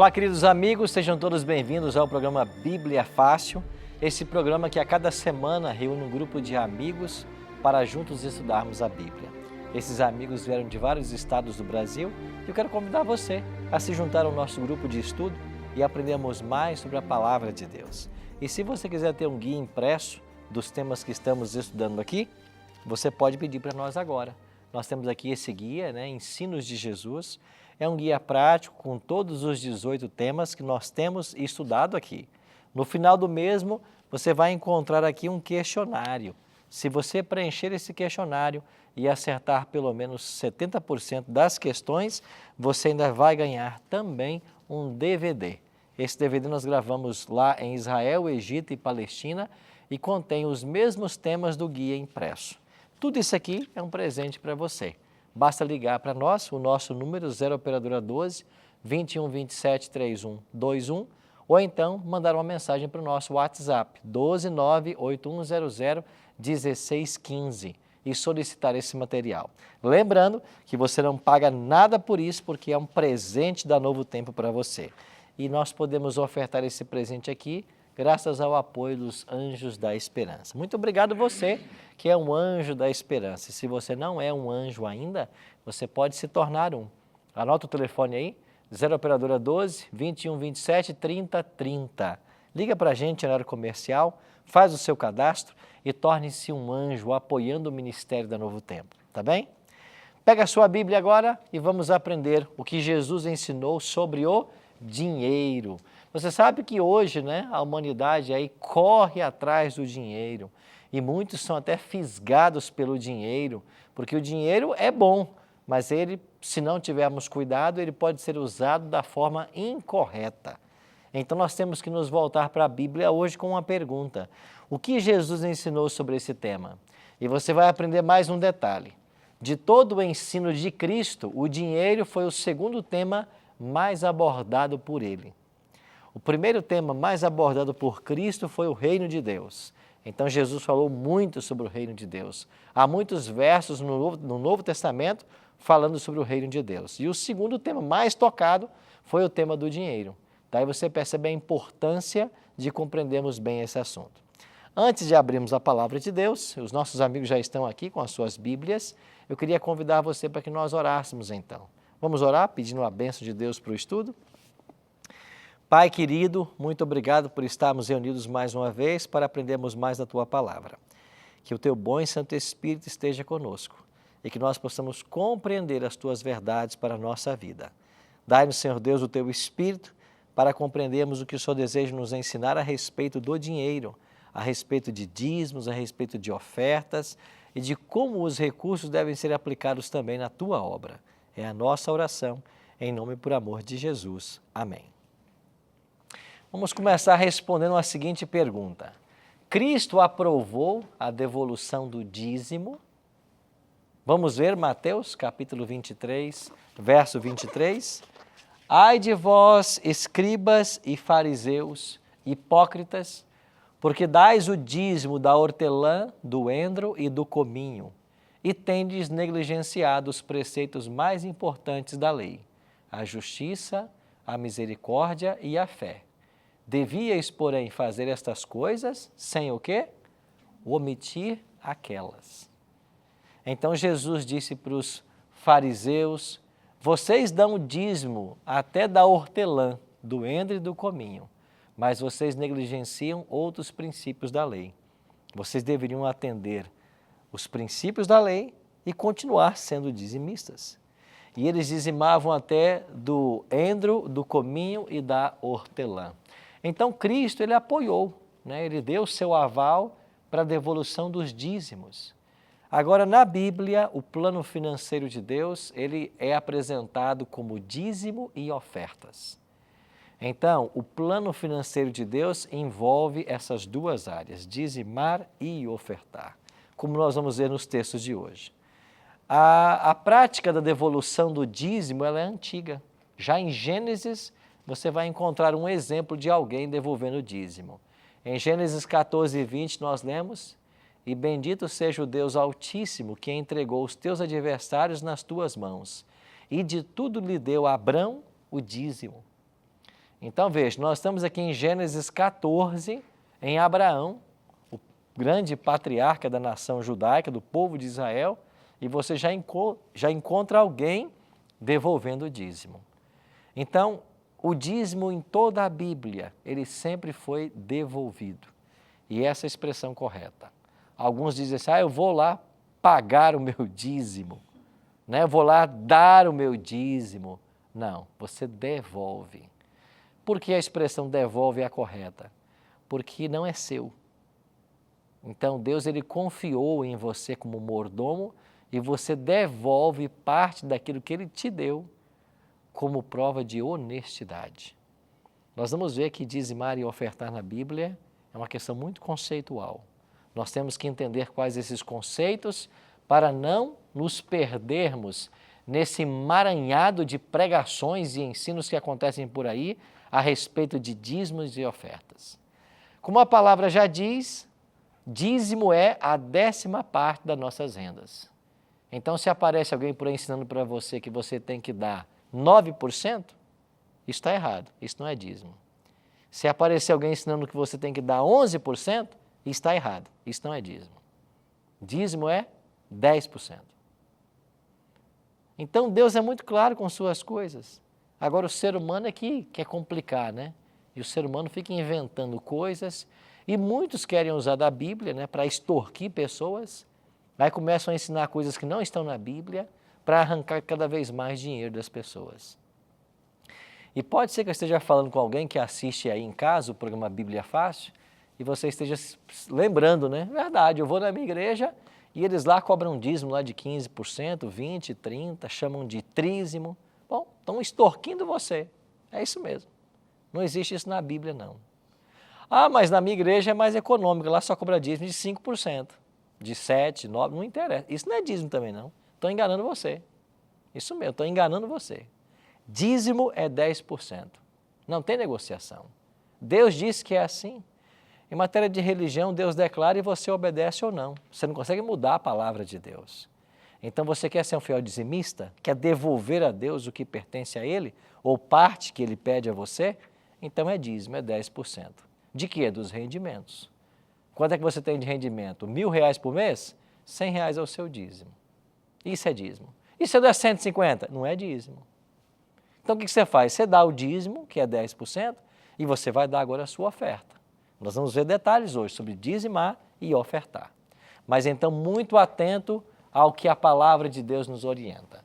Olá, queridos amigos, sejam todos bem-vindos ao programa Bíblia Fácil, esse programa que a cada semana reúne um grupo de amigos para juntos estudarmos a Bíblia. Esses amigos vieram de vários estados do Brasil e eu quero convidar você a se juntar ao nosso grupo de estudo e aprendermos mais sobre a Palavra de Deus. E se você quiser ter um guia impresso dos temas que estamos estudando aqui, você pode pedir para nós agora. Nós temos aqui esse guia, Ensinos de Jesus. É um guia prático com todos os 18 temas que nós temos estudado aqui. No final do mesmo, você vai encontrar aqui um questionário. Se você preencher esse questionário e acertar pelo menos 70% das questões, você ainda vai ganhar também um DVD. Esse DVD nós gravamos lá em Israel, Egito e Palestina e contém os mesmos temas do guia impresso. Tudo isso aqui é um presente para você. Basta ligar para nós, o nosso número 0 operadora 12 21 27 31 21, ou então mandar uma mensagem para o nosso WhatsApp 12 9 8100 1615 e solicitar esse material. Lembrando que você não paga nada por isso porque é um presente da Novo Tempo para você. E nós podemos ofertar esse presente aqui graças ao apoio dos Anjos da Esperança. Muito obrigado você que é um anjo da esperança. E se você não é um anjo ainda, você pode se tornar um. Anota o telefone aí, 0 operadora 12 21 27 30 30. Liga para a gente na área comercial, faz o seu cadastro e torne-se um anjo apoiando o Ministério da Novo Tempo, tá bem? Pega a sua Bíblia agora e vamos aprender o que Jesus ensinou sobre o dinheiro. Você sabe que hoje, a humanidade aí corre atrás do dinheiro e muitos são até fisgados pelo dinheiro, porque o dinheiro é bom, mas ele, se não tivermos cuidado, ele pode ser usado da forma incorreta. Então nós temos que nos voltar para a Bíblia hoje com uma pergunta. O que Jesus ensinou sobre esse tema? E você vai aprender mais um detalhe. De todo o ensino de Cristo, o dinheiro foi o segundo tema mais abordado por ele. O primeiro tema mais abordado por Cristo foi o reino de Deus. Então Jesus falou muito sobre o reino de Deus. Há muitos versos no Novo Testamento falando sobre o reino de Deus. E o segundo tema mais tocado foi o tema do dinheiro. Daí você percebe a importância de compreendermos bem esse assunto. Antes de abrirmos a palavra de Deus, os nossos amigos já estão aqui com as suas Bíblias, eu queria convidar você para que nós orássemos então. Vamos orar pedindo a bênção de Deus para o estudo? Pai querido, muito obrigado por estarmos reunidos mais uma vez para aprendermos mais da Tua Palavra. Que o Teu bom e Santo Espírito esteja conosco e que nós possamos compreender as Tuas verdades para a nossa vida. Dai-nos, Senhor Deus, o Teu Espírito para compreendermos o que o Senhor deseja nos ensinar a respeito do dinheiro, a respeito de dízimos, a respeito de ofertas e de como os recursos devem ser aplicados também na Tua obra. É a nossa oração, em nome e por amor de Jesus. Amém. Vamos começar respondendo a seguinte pergunta. Cristo aprovou a devolução do dízimo? Vamos ver Mateus capítulo 23, verso 23. Ai de vós, escribas e fariseus, hipócritas, porque dais o dízimo da hortelã, do endro e do cominho, e tendes negligenciado os preceitos mais importantes da lei, a justiça, a misericórdia e a fé. Devíeis, porém, fazer estas coisas sem o quê? Omitir aquelas. Então Jesus disse para os fariseus, vocês dão o dízimo até da hortelã, do endro e do cominho, mas vocês negligenciam outros princípios da lei. Vocês deveriam atender os princípios da lei e continuar sendo dizimistas. E eles dizimavam até do endro, do cominho e da hortelã. Então Cristo, ele apoiou, ele deu o seu aval para a devolução dos dízimos. Agora, na Bíblia, o plano financeiro de Deus, ele é apresentado como dízimo e ofertas. Então, o plano financeiro de Deus envolve essas duas áreas, dizimar e ofertar, como nós vamos ver nos textos de hoje. A prática da devolução do dízimo ela é antiga. Já em Gênesis, você vai encontrar um exemplo de alguém devolvendo o dízimo. Em Gênesis 14, 20, nós lemos, e bendito seja o Deus Altíssimo que entregou os teus adversários nas tuas mãos, e de tudo lhe deu a Abrão o dízimo. Então veja, nós estamos aqui em Gênesis 14, em Abraão, o grande patriarca da nação judaica, do povo de Israel, e você já encontra alguém devolvendo o dízimo. Então, o dízimo em toda a Bíblia, ele sempre foi devolvido. E essa é a expressão correta. Alguns dizem assim, eu vou lá pagar o meu dízimo, né? Eu vou lá dar o meu dízimo. Não, você devolve. Por que a expressão devolve é a correta? Porque não é seu. Então, Deus ele confiou em você como mordomo e você devolve parte daquilo que Ele te deu como prova de honestidade. Nós vamos ver que dizimar e ofertar na Bíblia é uma questão muito conceitual. Nós temos que entender quais esses conceitos para não nos perdermos nesse emaranhado de pregações e ensinos que acontecem por aí a respeito de dízimos e ofertas. Como a palavra já diz, dízimo é a 10ª parte das nossas rendas. Então, se aparece alguém por aí ensinando para você que você tem que dar 9%, isso está errado, isso não é dízimo. Se aparecer alguém ensinando que você tem que dar 11%, isso está errado, isso não é dízimo. Dízimo é 10%. Então, Deus é muito claro com suas coisas. Agora, o ser humano é que quer complicar, né? E o ser humano fica inventando coisas e muitos querem usar da Bíblia, né, para extorquir pessoas. Aí começam a ensinar coisas que não estão na Bíblia para arrancar cada vez mais dinheiro das pessoas. E pode ser que eu esteja falando com alguém que assiste aí em casa o programa Bíblia Fácil e você esteja lembrando, né? Verdade, eu vou na minha igreja e eles lá cobram dízimo lá de 15%, 20%, 30%, chamam de trízimo. Bom, estão extorquindo você. É isso mesmo. Não existe isso na Bíblia, não. Ah, mas na minha igreja é mais econômica, lá só cobra dízimo de 5%. De 7, 9, não interessa. Isso não é dízimo também, não. Estou enganando você. Isso mesmo, estou enganando você. Dízimo é 10%. Não tem negociação. Deus disse que é assim. Em matéria de religião, Deus declara e você obedece ou não. Você não consegue mudar a palavra de Deus. Então, você quer ser um fiel dizimista? Quer devolver a Deus o que pertence a Ele? Ou parte que Ele pede a você? Então, é dízimo, é 10%. De quê? Dos rendimentos. Quanto é que você tem de rendimento? R$1.000 por mês? R$100 é o seu dízimo. Isso é dízimo. E se eu der 150? Não é dízimo. Então o que você faz? Você dá o dízimo, que é 10%, e você vai dar agora a sua oferta. Nós vamos ver detalhes hoje sobre dizimar e ofertar. Mas então muito atento ao que a palavra de Deus nos orienta.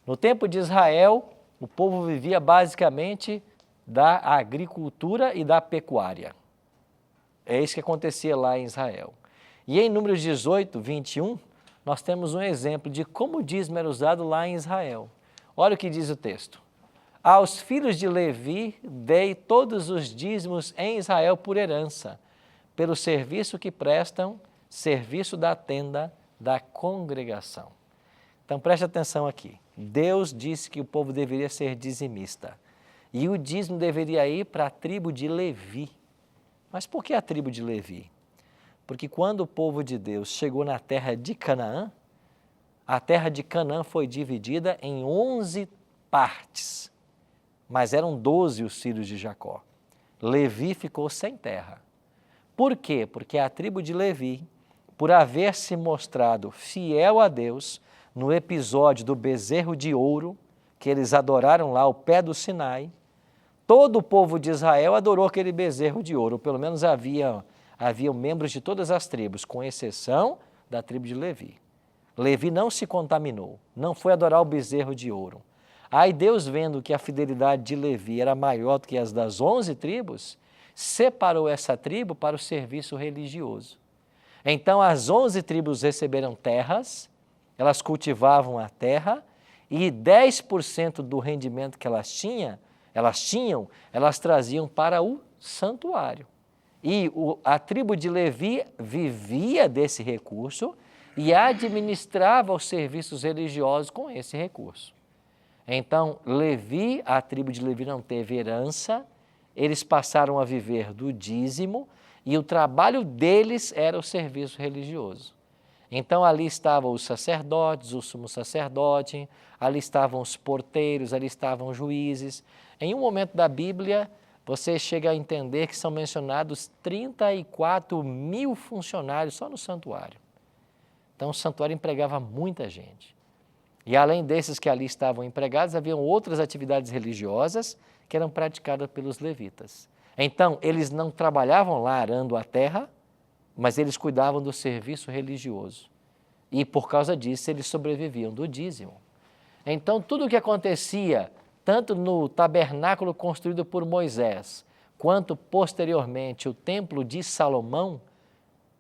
No tempo de Israel, o povo vivia basicamente da agricultura e da pecuária. É isso que acontecia lá em Israel. E em Números 18, 21, nós temos um exemplo de como o dízimo era usado lá em Israel. Olha o que diz o texto. Aos filhos de Levi dei todos os dízimos em Israel por herança, pelo serviço que prestam, serviço da tenda da congregação. Então preste atenção aqui. Deus disse que o povo deveria ser dizimista. E o dízimo deveria ir para a tribo de Levi. Mas por que a tribo de Levi? Porque quando o povo de Deus chegou na terra de Canaã, a terra de Canaã foi dividida em 11 partes, mas eram 12 os filhos de Jacó. Levi ficou sem terra. Por quê? Porque a tribo de Levi, por haver se mostrado fiel a Deus no episódio do bezerro de ouro, que eles adoraram lá ao pé do Sinai, todo o povo de Israel adorou aquele bezerro de ouro, pelo menos havia membros de todas as tribos, com exceção da tribo de Levi. Levi não se contaminou, não foi adorar o bezerro de ouro. Aí Deus, vendo que a fidelidade de Levi era maior do que as das 11 tribos, separou essa tribo para o serviço religioso. Então as 11 tribos receberam terras, elas cultivavam a terra e 10% do rendimento que elas tinham, elas traziam para o santuário. E a tribo de Levi vivia desse recurso e administrava os serviços religiosos com esse recurso. Então, Levi, a tribo de Levi não teve herança, eles passaram a viver do dízimo e o trabalho deles era o serviço religioso. Então, ali estavam os sacerdotes, o sumo sacerdote, ali estavam os porteiros, ali estavam os juízes. Em um momento da Bíblia, você chega a entender que são mencionados 34 mil funcionários só no santuário. Então, o santuário empregava muita gente. E além desses que ali estavam empregados, haviam outras atividades religiosas que eram praticadas pelos levitas. Então, eles não trabalhavam lá arando a terra, mas eles cuidavam do serviço religioso. E por causa disso, eles sobreviviam do dízimo. Então, tudo o que acontecia, tanto no tabernáculo construído por Moisés, quanto posteriormente o templo de Salomão,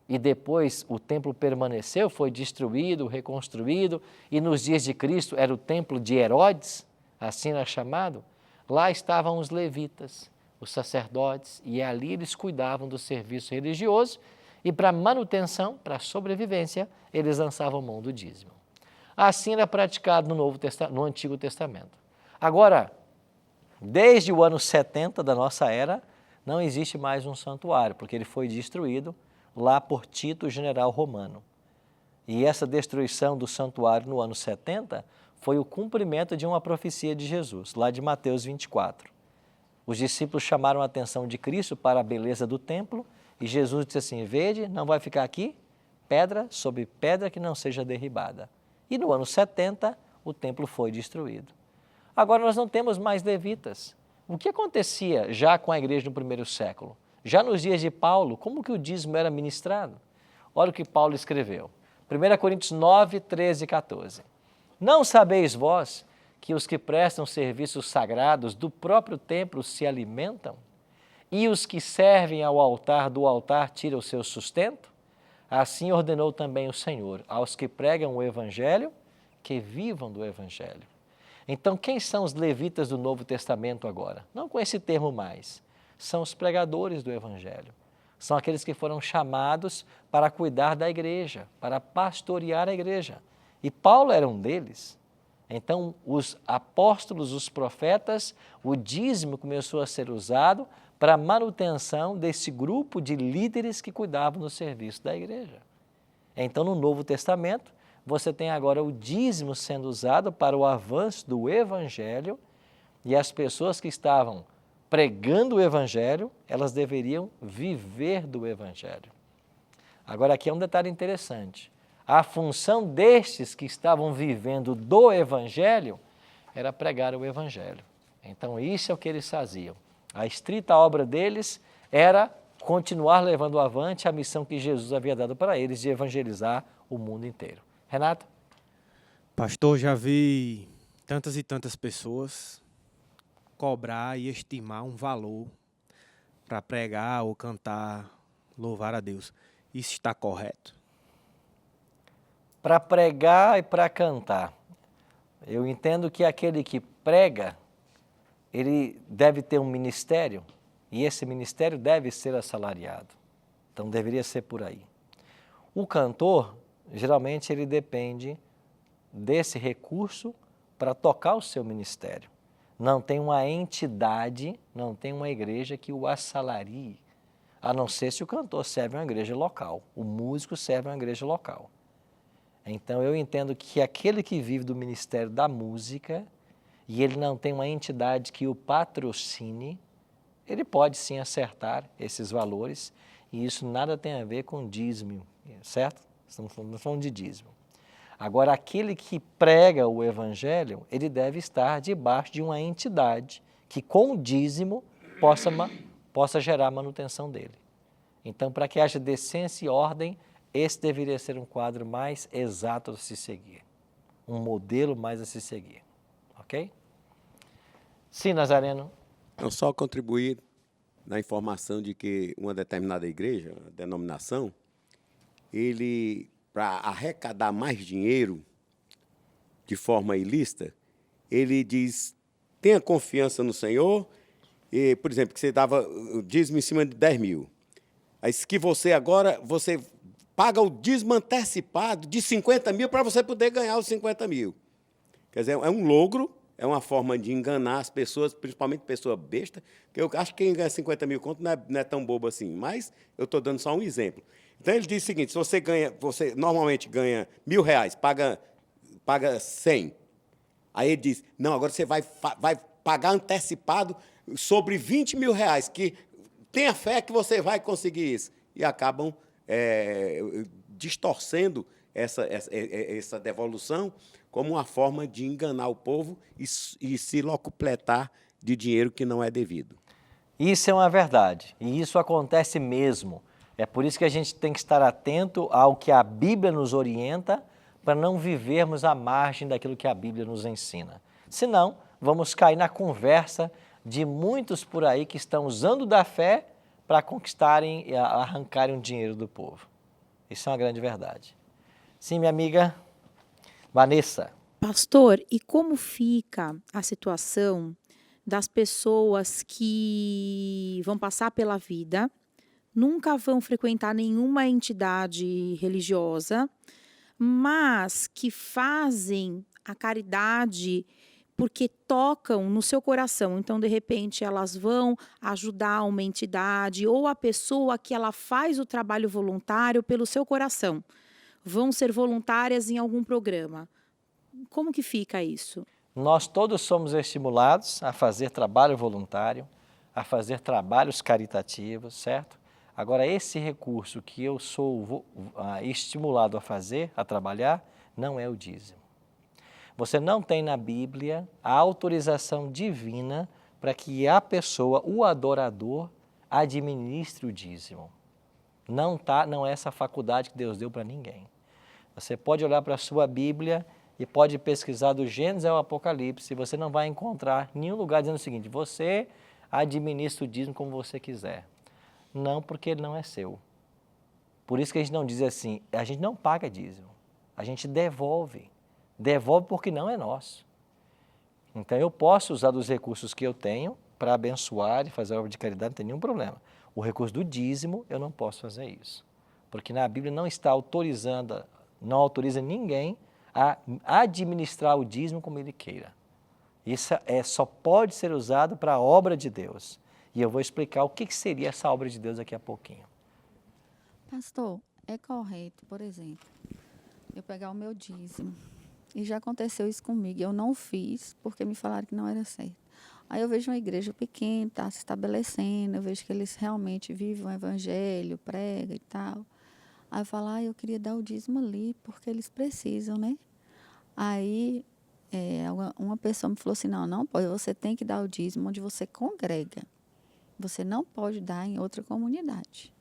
e depois o templo permaneceu, foi destruído, reconstruído, e nos dias de Cristo era o templo de Herodes, assim era chamado, lá estavam os levitas, os sacerdotes, e ali eles cuidavam do serviço religioso, e para manutenção, para sobrevivência, eles lançavam mão do dízimo. Assim era praticado no Antigo Testamento. Agora, desde o ano 70 da nossa era, não existe mais um santuário, porque ele foi destruído lá por Tito, general romano. E essa destruição do santuário no ano 70 foi o cumprimento de uma profecia de Jesus, lá de Mateus 24. Os discípulos chamaram a atenção de Cristo para a beleza do templo e Jesus disse assim: vede, não vai ficar aqui pedra sobre pedra que não seja derribada. E no ano 70 o templo foi destruído. Agora nós não temos mais levitas. O que acontecia já com a igreja no primeiro século? Já nos dias de Paulo, como que o dízimo era ministrado? Olha o que Paulo escreveu. 1 Coríntios 9, 13 e 14. Não sabeis vós que os que prestam serviços sagrados do próprio templo se alimentam? E os que servem ao altar do altar tiram o seu sustento? Assim ordenou também o Senhor aos que pregam o Evangelho, que vivam do Evangelho. Então, quem são os levitas do Novo Testamento agora? Não com esse termo mais. São os pregadores do Evangelho. São aqueles que foram chamados para cuidar da igreja, para pastorear a igreja. E Paulo era um deles. Então, os apóstolos, os profetas, o dízimo começou a ser usado para a manutenção desse grupo de líderes que cuidavam do serviço da igreja. Então, no Novo Testamento, você tem agora o dízimo sendo usado para o avanço do Evangelho e as pessoas que estavam pregando o Evangelho, elas deveriam viver do Evangelho. Agora, aqui é um detalhe interessante. A função destes que estavam vivendo do Evangelho era pregar o Evangelho. Então, isso é o que eles faziam. A estrita obra deles era continuar levando avante a missão que Jesus havia dado para eles de evangelizar o mundo inteiro. Renato? Pastor, já vi tantas e tantas pessoas cobrar e estimar um valor para pregar ou cantar, louvar a Deus. Isso está correto? Para pregar e para cantar, eu entendo que aquele que prega, ele deve ter um ministério e esse ministério deve ser assalariado. Então, deveria ser por aí. O cantor, geralmente, ele depende desse recurso para tocar o seu ministério. Não tem uma entidade, não tem uma igreja que o assalarie, a não ser se o cantor serve uma igreja local, o músico serve uma igreja local. Então, eu entendo que aquele que vive do ministério da música e ele não tem uma entidade que o patrocine, ele pode sim acertar esses valores e isso nada tem a ver com dízimo, certo? Estamos falando de dízimo. Agora, aquele que prega o Evangelho, ele deve estar debaixo de uma entidade que com o dízimo possa gerar a manutenção dele. Então, para que haja decência e ordem, esse deveria ser um quadro mais exato a se seguir, um modelo mais a se seguir. Ok? Sim, Nazareno. Eu só contribuir na informação de que uma determinada igreja, denominação, ele, para arrecadar mais dinheiro de forma ilícita, ele diz, tenha confiança no Senhor, e, por exemplo, que você dava o dízimo em cima de 10 mil. Aí que você agora, você paga o dízimo antecipado de 50 mil para você poder ganhar os 50 mil. Quer dizer, é um logro, é uma forma de enganar as pessoas, principalmente pessoa besta, que eu acho que quem ganha 50 mil conto não é tão bobo assim, mas eu estou dando só um exemplo. Então, ele diz o seguinte, se você normalmente ganha R$1.000, paga 100. Aí ele diz, não, agora você vai pagar antecipado sobre 20 mil reais, que tenha fé que você vai conseguir isso. E acabam distorcendo essa devolução como uma forma de enganar o povo e se locupletar de dinheiro que não é devido. Isso é uma verdade, e isso acontece mesmo. É por isso que a gente tem que estar atento ao que a Bíblia nos orienta, para não vivermos à margem daquilo que a Bíblia nos ensina. Senão, vamos cair na conversa de muitos por aí que estão usando da fé para conquistarem e arrancarem o dinheiro do povo. Isso é uma grande verdade. Sim, minha amiga Vanessa. Pastor, e como fica a situação das pessoas que vão passar pela vida, nunca vão frequentar nenhuma entidade religiosa, mas que fazem a caridade porque tocam no seu coração. Então, de repente, elas vão ajudar uma entidade ou a pessoa que ela faz o trabalho voluntário pelo seu coração. Vão ser voluntárias em algum programa. Como que fica isso? Nós todos somos estimulados a fazer trabalho voluntário, a fazer trabalhos caritativos, certo? Agora, esse recurso que eu sou estimulado a fazer, a trabalhar, não é o dízimo. Você não tem na Bíblia a autorização divina para que a pessoa, o adorador, administre o dízimo. Não é essa faculdade que Deus deu para ninguém. Você pode olhar para a sua Bíblia e pode pesquisar do Gênesis ao Apocalipse, e você não vai encontrar nenhum lugar dizendo o seguinte: você administra o dízimo como você quiser. Não, porque ele não é seu. Por isso que a gente não diz assim, a gente não paga dízimo, a gente devolve. Devolve porque não é nosso. Então eu posso usar dos recursos que eu tenho para abençoar e fazer obra de caridade, não tem nenhum problema. O recurso do dízimo, eu não posso fazer isso. Porque na Bíblia não está autorizando, não autoriza ninguém a administrar o dízimo como ele queira. Isso só pode ser usado para a obra de Deus. E eu vou explicar o que seria essa obra de Deus daqui a pouquinho. Pastor, é correto, por exemplo, eu pegar o meu dízimo, e já aconteceu isso comigo, eu não fiz porque me falaram que não era certo. Aí eu vejo uma igreja pequena, está se estabelecendo, eu vejo que eles realmente vivem o evangelho, pregam e tal. Aí eu falo, eu queria dar o dízimo ali, porque eles precisam, né? Aí uma pessoa me falou assim, não pode, você tem que dar o dízimo onde você congrega. Você não pode dar em outra comunidade.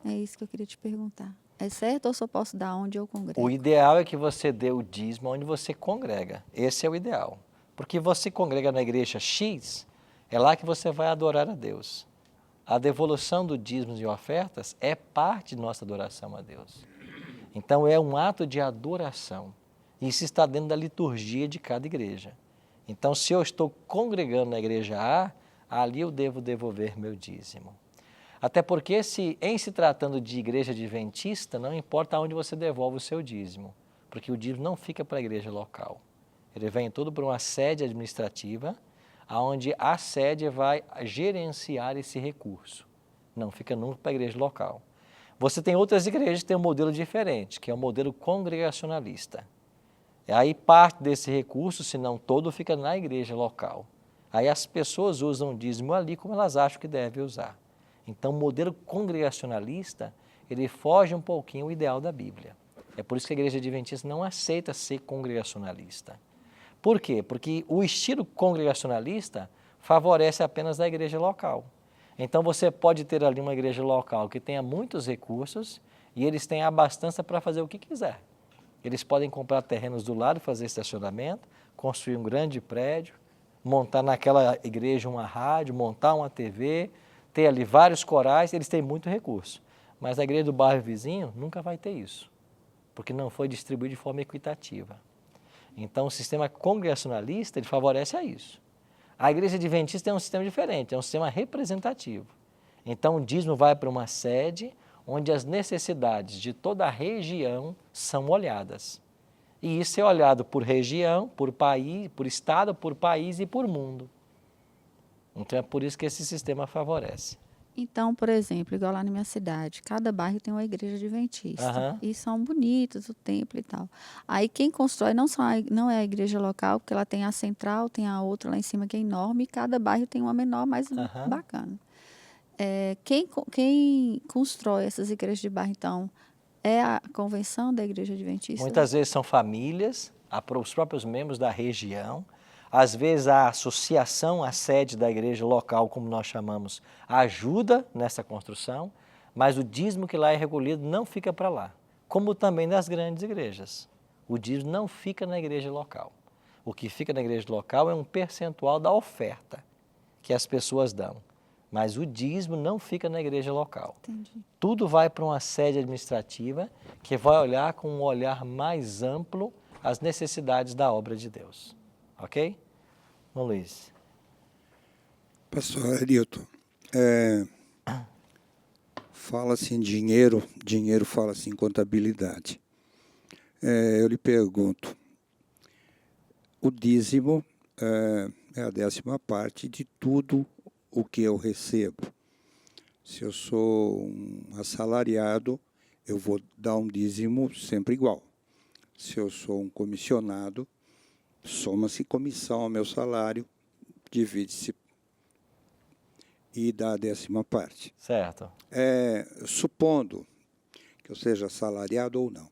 É isso que eu queria te perguntar. É certo ou só posso dar onde eu congrego? O ideal é que você dê o dízimo onde você congrega. Esse é o ideal. Porque você congrega na igreja X, é lá que você vai adorar a Deus. A devolução do dízimos e ofertas é parte de nossa adoração a Deus. Então é um ato de adoração. Isso está dentro da liturgia de cada igreja. Então, se eu estou congregando na igreja A, ali eu devo devolver meu dízimo. Até porque, em se tratando de igreja adventista, não importa onde você devolve o seu dízimo, porque o dízimo não fica para a igreja local. Ele vem todo para uma sede administrativa, onde a sede vai gerenciar esse recurso. Não fica nunca para a igreja local. Você tem outras igrejas que têm um modelo diferente, que é o modelo congregacionalista. Aí parte desse recurso, se não todo, fica na igreja local. Aí as pessoas usam o dízimo ali como elas acham que devem usar. Então, o modelo congregacionalista, ele foge um pouquinho o ideal da Bíblia. É por isso que a igreja adventista não aceita ser congregacionalista. Por quê? Porque o estilo congregacionalista favorece apenas a igreja local. Então, você pode ter ali uma igreja local que tenha muitos recursos e eles têm abastança para fazer o que quiser. Eles podem comprar terrenos do lado, fazer estacionamento, construir um grande prédio, montar naquela igreja uma rádio, montar uma TV, ter ali vários corais, eles têm muito recurso. Mas a igreja do bairro vizinho nunca vai ter isso, porque não foi distribuído de forma equitativa. Então, o sistema congregacionalista, ele favorece a isso. A igreja adventista é um sistema diferente, é um sistema representativo. Então, o dízimo vai para uma sede onde as necessidades de toda a região são olhadas. E isso é olhado por região, por país, por estado, por país e por mundo. Então, é por isso que esse sistema favorece. Então, por exemplo, igual lá na minha cidade, cada bairro tem uma igreja adventista. Aham. E são bonitos o templo e tal. Aí quem constrói não é a igreja local, porque ela tem a central, tem a outra lá em cima que é enorme, e cada bairro tem uma menor, mais Aham. bacana. Quem constrói essas igrejas de bairro, então, é a convenção da igreja adventista? Muitas vezes são famílias, os próprios membros da região, às vezes a associação, a sede da igreja local, como nós chamamos, ajuda nessa construção, mas o dízimo que lá é recolhido não fica para lá, como também nas grandes igrejas. O dízimo não fica na igreja local. O que fica na igreja local é um percentual da oferta que as pessoas dão, mas o dízimo não fica na igreja local. Entendi. Tudo vai para uma sede administrativa que vai olhar com um olhar mais amplo as necessidades da obra de Deus. Ok? Bom, Luiz. Pastor Arilton, fala-se em dinheiro, dinheiro fala-se em contabilidade. Eu lhe pergunto, o dízimo é a 10ª parte de tudo o que eu recebo. Se eu sou um assalariado, eu vou dar um dízimo sempre igual. Se eu sou um comissionado, soma-se comissão ao meu salário, divide-se e dá a 10ª parte. Certo. Supondo que eu seja assalariado ou não,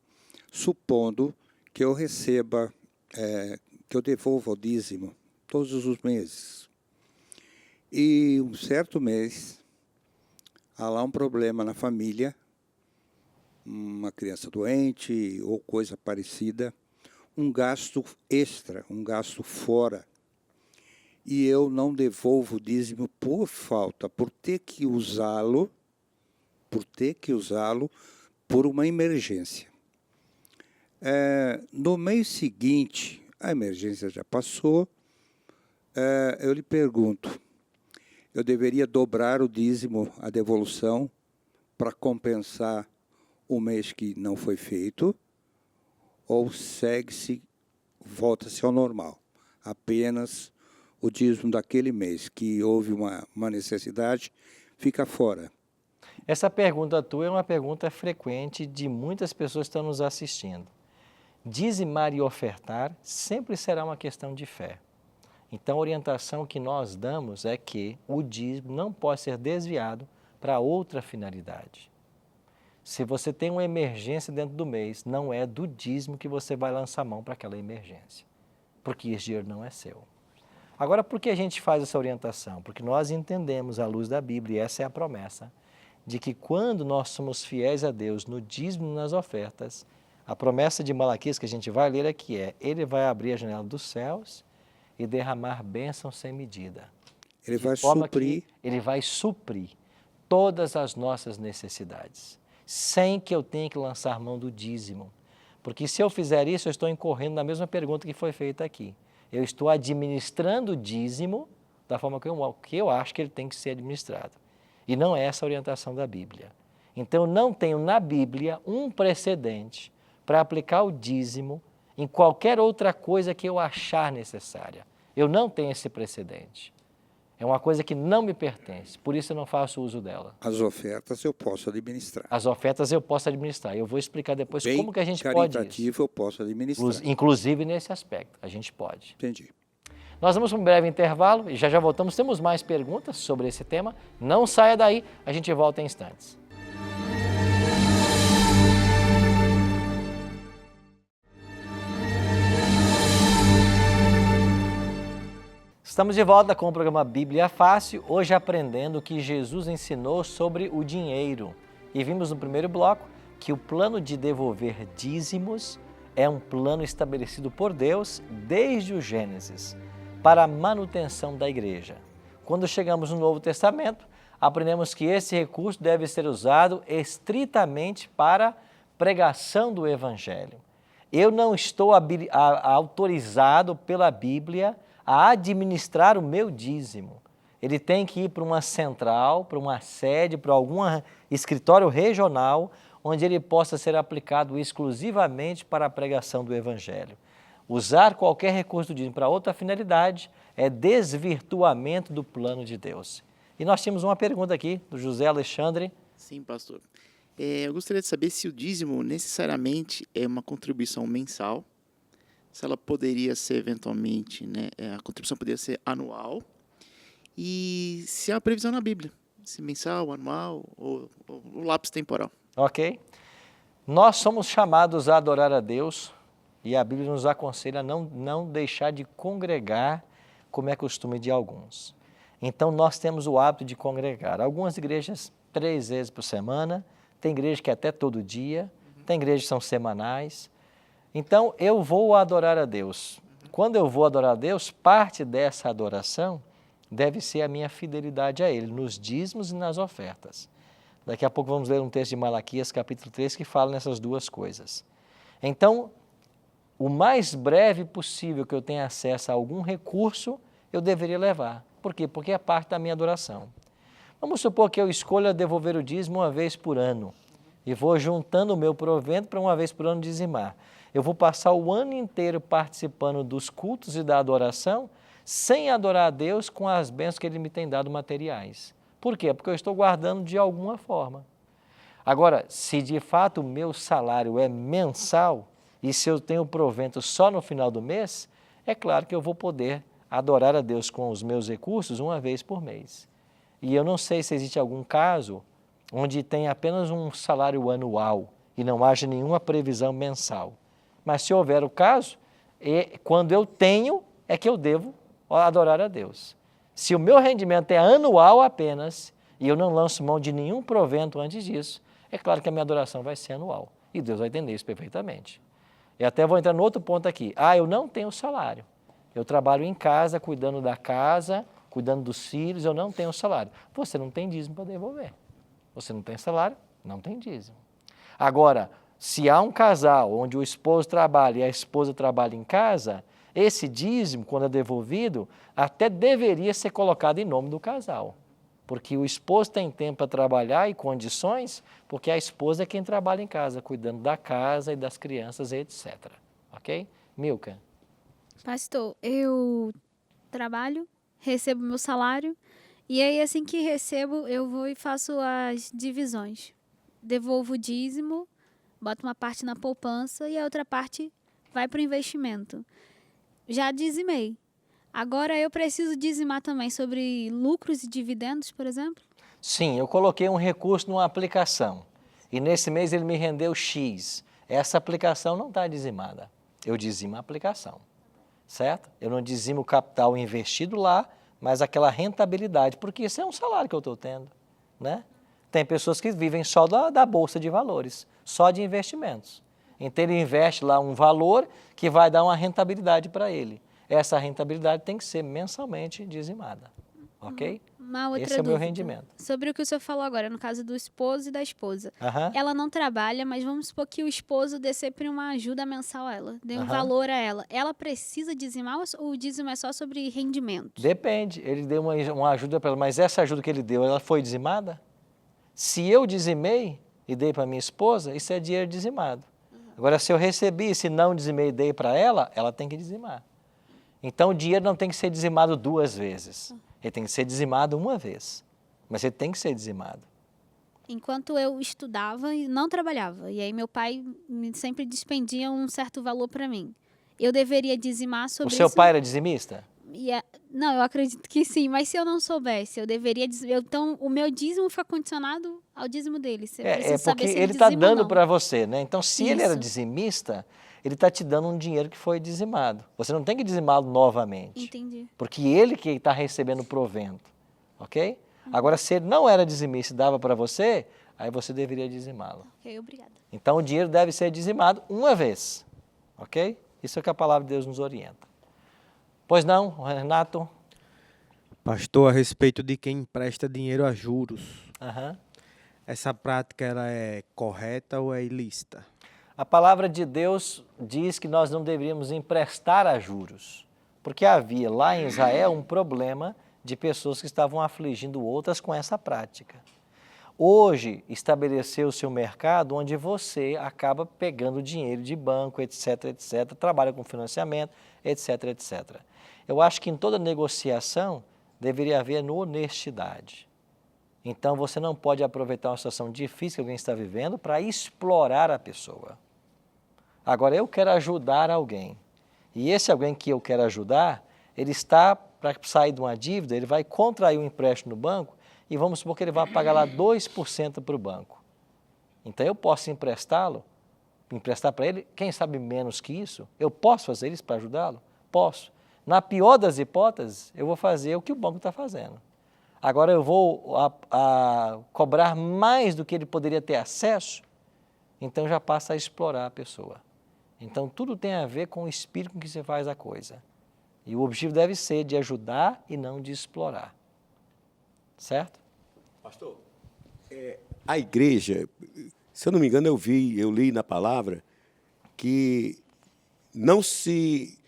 supondo que eu receba, que eu devolva o dízimo todos os meses, e um certo mês há lá um problema na família, uma criança doente ou coisa parecida, um gasto extra, um gasto fora, e eu não devolvo o dízimo por falta, por ter que usá-lo por uma emergência. No mês seguinte, a emergência já passou, eu lhe pergunto, eu deveria dobrar o dízimo, a devolução, para compensar o mês que não foi feito, ou segue-se, volta-se ao normal, apenas o dízimo daquele mês que houve uma necessidade fica fora? Essa pergunta tua é uma pergunta frequente de muitas pessoas que estão nos assistindo. Dizimar e ofertar sempre será uma questão de fé. Então, a orientação que nós damos é que o dízimo não pode ser desviado para outra finalidade. Se você tem uma emergência dentro do mês, não é do dízimo que você vai lançar mão para aquela emergência, porque esse dinheiro não é seu. Agora, por que a gente faz essa orientação? Porque nós entendemos, à luz da Bíblia, e essa é a promessa, de que quando nós somos fiéis a Deus no dízimo e nas ofertas, a promessa de Malaquias que a gente vai ler aqui Ele vai abrir a janela dos céus e derramar bênção sem medida. Ele vai suprir. Ele vai suprir todas as nossas necessidades, sem que eu tenha que lançar mão do dízimo. Porque se eu fizer isso, eu estou incorrendo na mesma pergunta que foi feita aqui. Eu estou administrando o dízimo da forma que eu acho que ele tem que ser administrado. E não é essa a orientação da Bíblia. Então, eu não tenho na Bíblia um precedente para aplicar o dízimo em qualquer outra coisa que eu achar necessária. Eu não tenho esse precedente. É uma coisa que não me pertence, por isso eu não faço uso dela. As ofertas eu posso administrar. As ofertas eu posso administrar. Eu vou explicar depois Bem como que a gente pode isso. caritativo eu posso administrar. Inclusive nesse aspecto, a gente pode. Entendi. Nós vamos para um breve intervalo e já voltamos. Temos mais perguntas sobre esse tema. Não saia daí, a gente volta em instantes. Estamos de volta com o programa Bíblia Fácil, hoje aprendendo o que Jesus ensinou sobre o dinheiro. E vimos no primeiro bloco que o plano de devolver dízimos é um plano estabelecido por Deus desde o Gênesis, para a manutenção da igreja. Quando chegamos no Novo Testamento, aprendemos que esse recurso deve ser usado estritamente para pregação do Evangelho. Eu não estou autorizado pela Bíblia a administrar o meu dízimo. Ele tem que ir para uma central, para uma sede, para algum escritório regional, onde ele possa ser aplicado exclusivamente para a pregação do Evangelho. Usar qualquer recurso do dízimo para outra finalidade é desvirtuamento do plano de Deus. E nós tínhamos uma pergunta aqui do José Alexandre. Sim, pastor. Eu gostaria de saber se o dízimo necessariamente é uma contribuição mensal, se ela poderia ser eventualmente, né, a contribuição poderia ser anual, e se há previsão na Bíblia, se mensal, anual ou o lápis temporal. Ok? Nós somos chamados a adorar a Deus e a Bíblia nos aconselha a não deixar de congregar, como é costume de alguns. Então, nós temos o hábito de congregar. Algumas igrejas 3 vezes por semana, tem igreja que é até todo dia, tem igrejas que são semanais. Então, eu vou adorar a Deus. Quando eu vou adorar a Deus, parte dessa adoração deve ser a minha fidelidade a Ele, nos dízimos e nas ofertas. Daqui a pouco vamos ler um texto de Malaquias, capítulo 3, que fala nessas duas coisas. Então, o mais breve possível que eu tenha acesso a algum recurso, eu deveria levar. Por quê? Porque é parte da minha adoração. Vamos supor que eu escolha devolver o dízimo uma vez por ano e vou juntando o meu provento para uma vez por ano dizimar. Eu vou passar o ano inteiro participando dos cultos e da adoração sem adorar a Deus com as bênçãos que Ele me tem dado materiais. Por quê? Porque eu estou guardando de alguma forma. Agora, se de fato o meu salário é mensal e se eu tenho provento só no final do mês, é claro que eu vou poder adorar a Deus com os meus recursos uma vez por mês. E eu não sei se existe algum caso onde tem apenas um salário anual e não haja nenhuma previsão mensal. Mas se houver o caso, quando eu tenho, é que eu devo adorar a Deus. Se o meu rendimento é anual apenas e eu não lanço mão de nenhum provento antes disso, é claro que a minha adoração vai ser anual. E Deus vai entender isso perfeitamente. E até vou entrar no outro ponto aqui. Eu não tenho salário. Eu trabalho em casa, cuidando da casa, cuidando dos filhos, eu não tenho salário. Você não tem dízimo para devolver. Você não tem salário, não tem dízimo. Agora, se há um casal onde o esposo trabalha e a esposa trabalha em casa, esse dízimo, quando é devolvido, até deveria ser colocado em nome do casal. Porque o esposo tem tempo para trabalhar e condições, porque a esposa é quem trabalha em casa, cuidando da casa e das crianças, etc. Ok? Milka. Pastor, eu trabalho, recebo meu salário, e aí assim que recebo, eu vou e faço as divisões. Devolvo o dízimo, boto uma parte na poupança e a outra parte vai para o investimento. Já dizimei. Agora eu preciso dizimar também sobre lucros e dividendos, por exemplo? Sim, eu coloquei um recurso numa aplicação e nesse mês ele me rendeu X. Essa aplicação não está dizimada. Eu dizimo a aplicação, certo? Eu não dizimo o capital investido lá, mas aquela rentabilidade, porque isso é um salário que eu estou tendo, né? Tem pessoas que vivem só da Bolsa de Valores, só de investimentos. Então ele investe lá um valor que vai dar uma rentabilidade para ele. Essa rentabilidade tem que ser mensalmente dizimada, ok? Uma outra Esse é o meu dúvida. rendimento. Sobre o que o senhor falou agora, no caso do esposo e da esposa. Aham. Ela não trabalha, mas vamos supor que o esposo dê sempre uma ajuda mensal a ela, dê um Aham. valor a ela. Ela precisa dizimar ou o dízimo é só sobre rendimento? Depende, ele deu uma ajuda para ela, mas essa ajuda que ele deu, ela foi dizimada? Se eu dizimei e dei para minha esposa, isso é dinheiro dizimado. Agora, se eu recebi, se não dizimei e dei para ela, ela tem que dizimar. Então, o dinheiro não tem que ser dizimado 2 vezes. Ele tem que ser dizimado uma vez. Mas ele tem que ser dizimado. Enquanto eu estudava e não trabalhava, e aí meu pai sempre despendia um certo valor para mim. Eu deveria dizimar sobre O seu isso? pai era dizimista? Não, eu acredito que sim, mas se eu não soubesse, eu deveria dizimar. Então, o meu dízimo fica condicionado ao dízimo dele. Você precisa É saber porque se ele está dizima ou dando não. para você, né? Então, se ele era Isso. dizimista, ele está te dando um dinheiro que foi dizimado. Você não tem que dizimá-lo novamente. Entendi. Porque ele que está recebendo o provento, ok? Agora, se ele não era dizimista e dava para você, aí você deveria dizimá-lo. Ok, obrigada. Então, o dinheiro deve ser dizimado uma vez, ok? Isso é que a palavra de Deus nos orienta. Pois não, Renato? Pastor, a respeito de quem empresta dinheiro a juros, Aham. essa prática ela é correta ou é ilícita? A palavra de Deus diz que nós não deveríamos emprestar a juros, porque havia lá em Israel um problema de pessoas que estavam afligindo outras com essa prática. Hoje, estabeleceu-se um mercado onde você acaba pegando dinheiro de banco, etc., etc., trabalha com financiamento, etc., etc. Eu acho que em toda negociação deveria haver honestidade. Então, você não pode aproveitar uma situação difícil que alguém está vivendo para explorar a pessoa. Agora, eu quero ajudar alguém. E esse alguém que eu quero ajudar, ele está para sair de uma dívida, ele vai contrair um empréstimo no banco e vamos supor que ele vai pagar lá 2% para o banco. Então, eu posso emprestar para ele, quem sabe menos que isso? Eu posso fazer isso para ajudá-lo? Posso. Na pior das hipóteses, eu vou fazer o que o banco está fazendo. Agora eu vou cobrar mais do que ele poderia ter acesso, então já passa a explorar a pessoa. Então tudo tem a ver com o espírito com que se faz a coisa. E o objetivo deve ser de ajudar e não de explorar. Certo? Pastor, a igreja, se eu não me engano, eu li na palavra que não se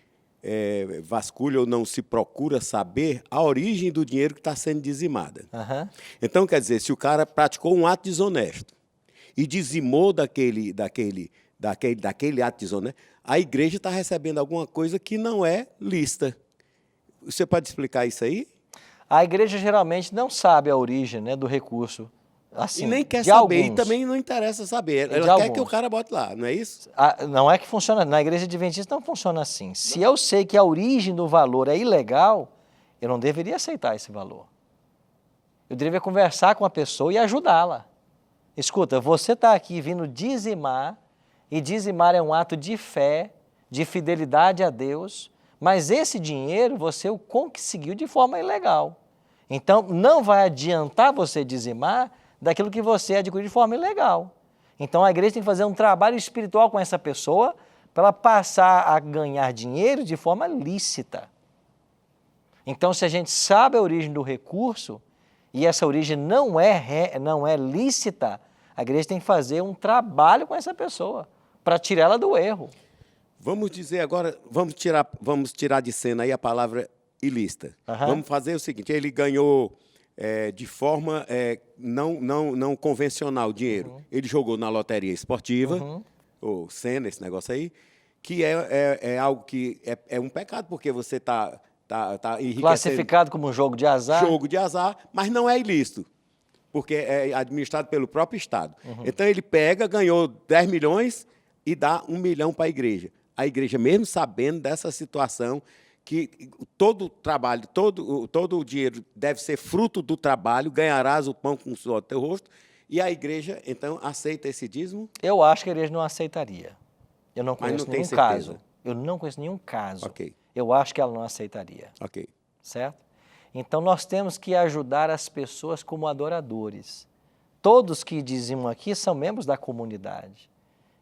vasculha ou não se procura saber a origem do dinheiro que está sendo dizimada. Uhum. Então, quer dizer, se o cara praticou um ato desonesto e dizimou daquele ato desonesto, a igreja está recebendo alguma coisa que não é lícita. Você pode explicar isso aí? A igreja geralmente não sabe a origem, né, do recurso. Assim, E nem quer de saber, alguns. e também não interessa saber. De Ela quer alguns. que o cara bote lá, não é isso? Não é que funciona, na igreja adventista não funciona assim. Se eu sei que a origem do valor é ilegal, eu não deveria aceitar esse valor. Eu deveria conversar com a pessoa e ajudá-la. Escuta, você está aqui vindo dizimar, e dizimar é um ato de fé, de fidelidade a Deus, mas esse dinheiro você o conseguiu de forma ilegal. Então, não vai adiantar você dizimar daquilo que você adquiriu de forma ilegal. Então, a igreja tem que fazer um trabalho espiritual com essa pessoa para ela passar a ganhar dinheiro de forma lícita. Então, se a gente sabe a origem do recurso e essa origem não é lícita, a igreja tem que fazer um trabalho com essa pessoa para tirá-la do erro. Vamos dizer agora, vamos tirar de cena aí a palavra ilícita. Aham. Vamos fazer o seguinte, ele ganhou de forma não convencional dinheiro. Ele jogou na loteria esportiva, ou Sena, esse negócio aí, que é algo que é um pecado, porque você está enriquecendo. Classificado como um jogo de azar. Jogo de azar, mas não é ilícito, porque é administrado pelo próprio Estado. Então, ele ganhou 10 milhões e dá 1 milhão para a igreja. A igreja, mesmo sabendo dessa situação, que todo o trabalho, todo o dinheiro deve ser fruto do trabalho, ganharás o pão com o suor do teu rosto, e a igreja, então, aceita esse dízimo? Eu acho que a igreja não aceitaria. Eu não Mas conheço não tem nenhum certeza. caso. Eu não conheço nenhum caso. Ok. Eu acho que ela não aceitaria. Ok. Certo? Então, nós temos que ajudar as pessoas como adoradores. Todos que dizimam aqui são membros da comunidade.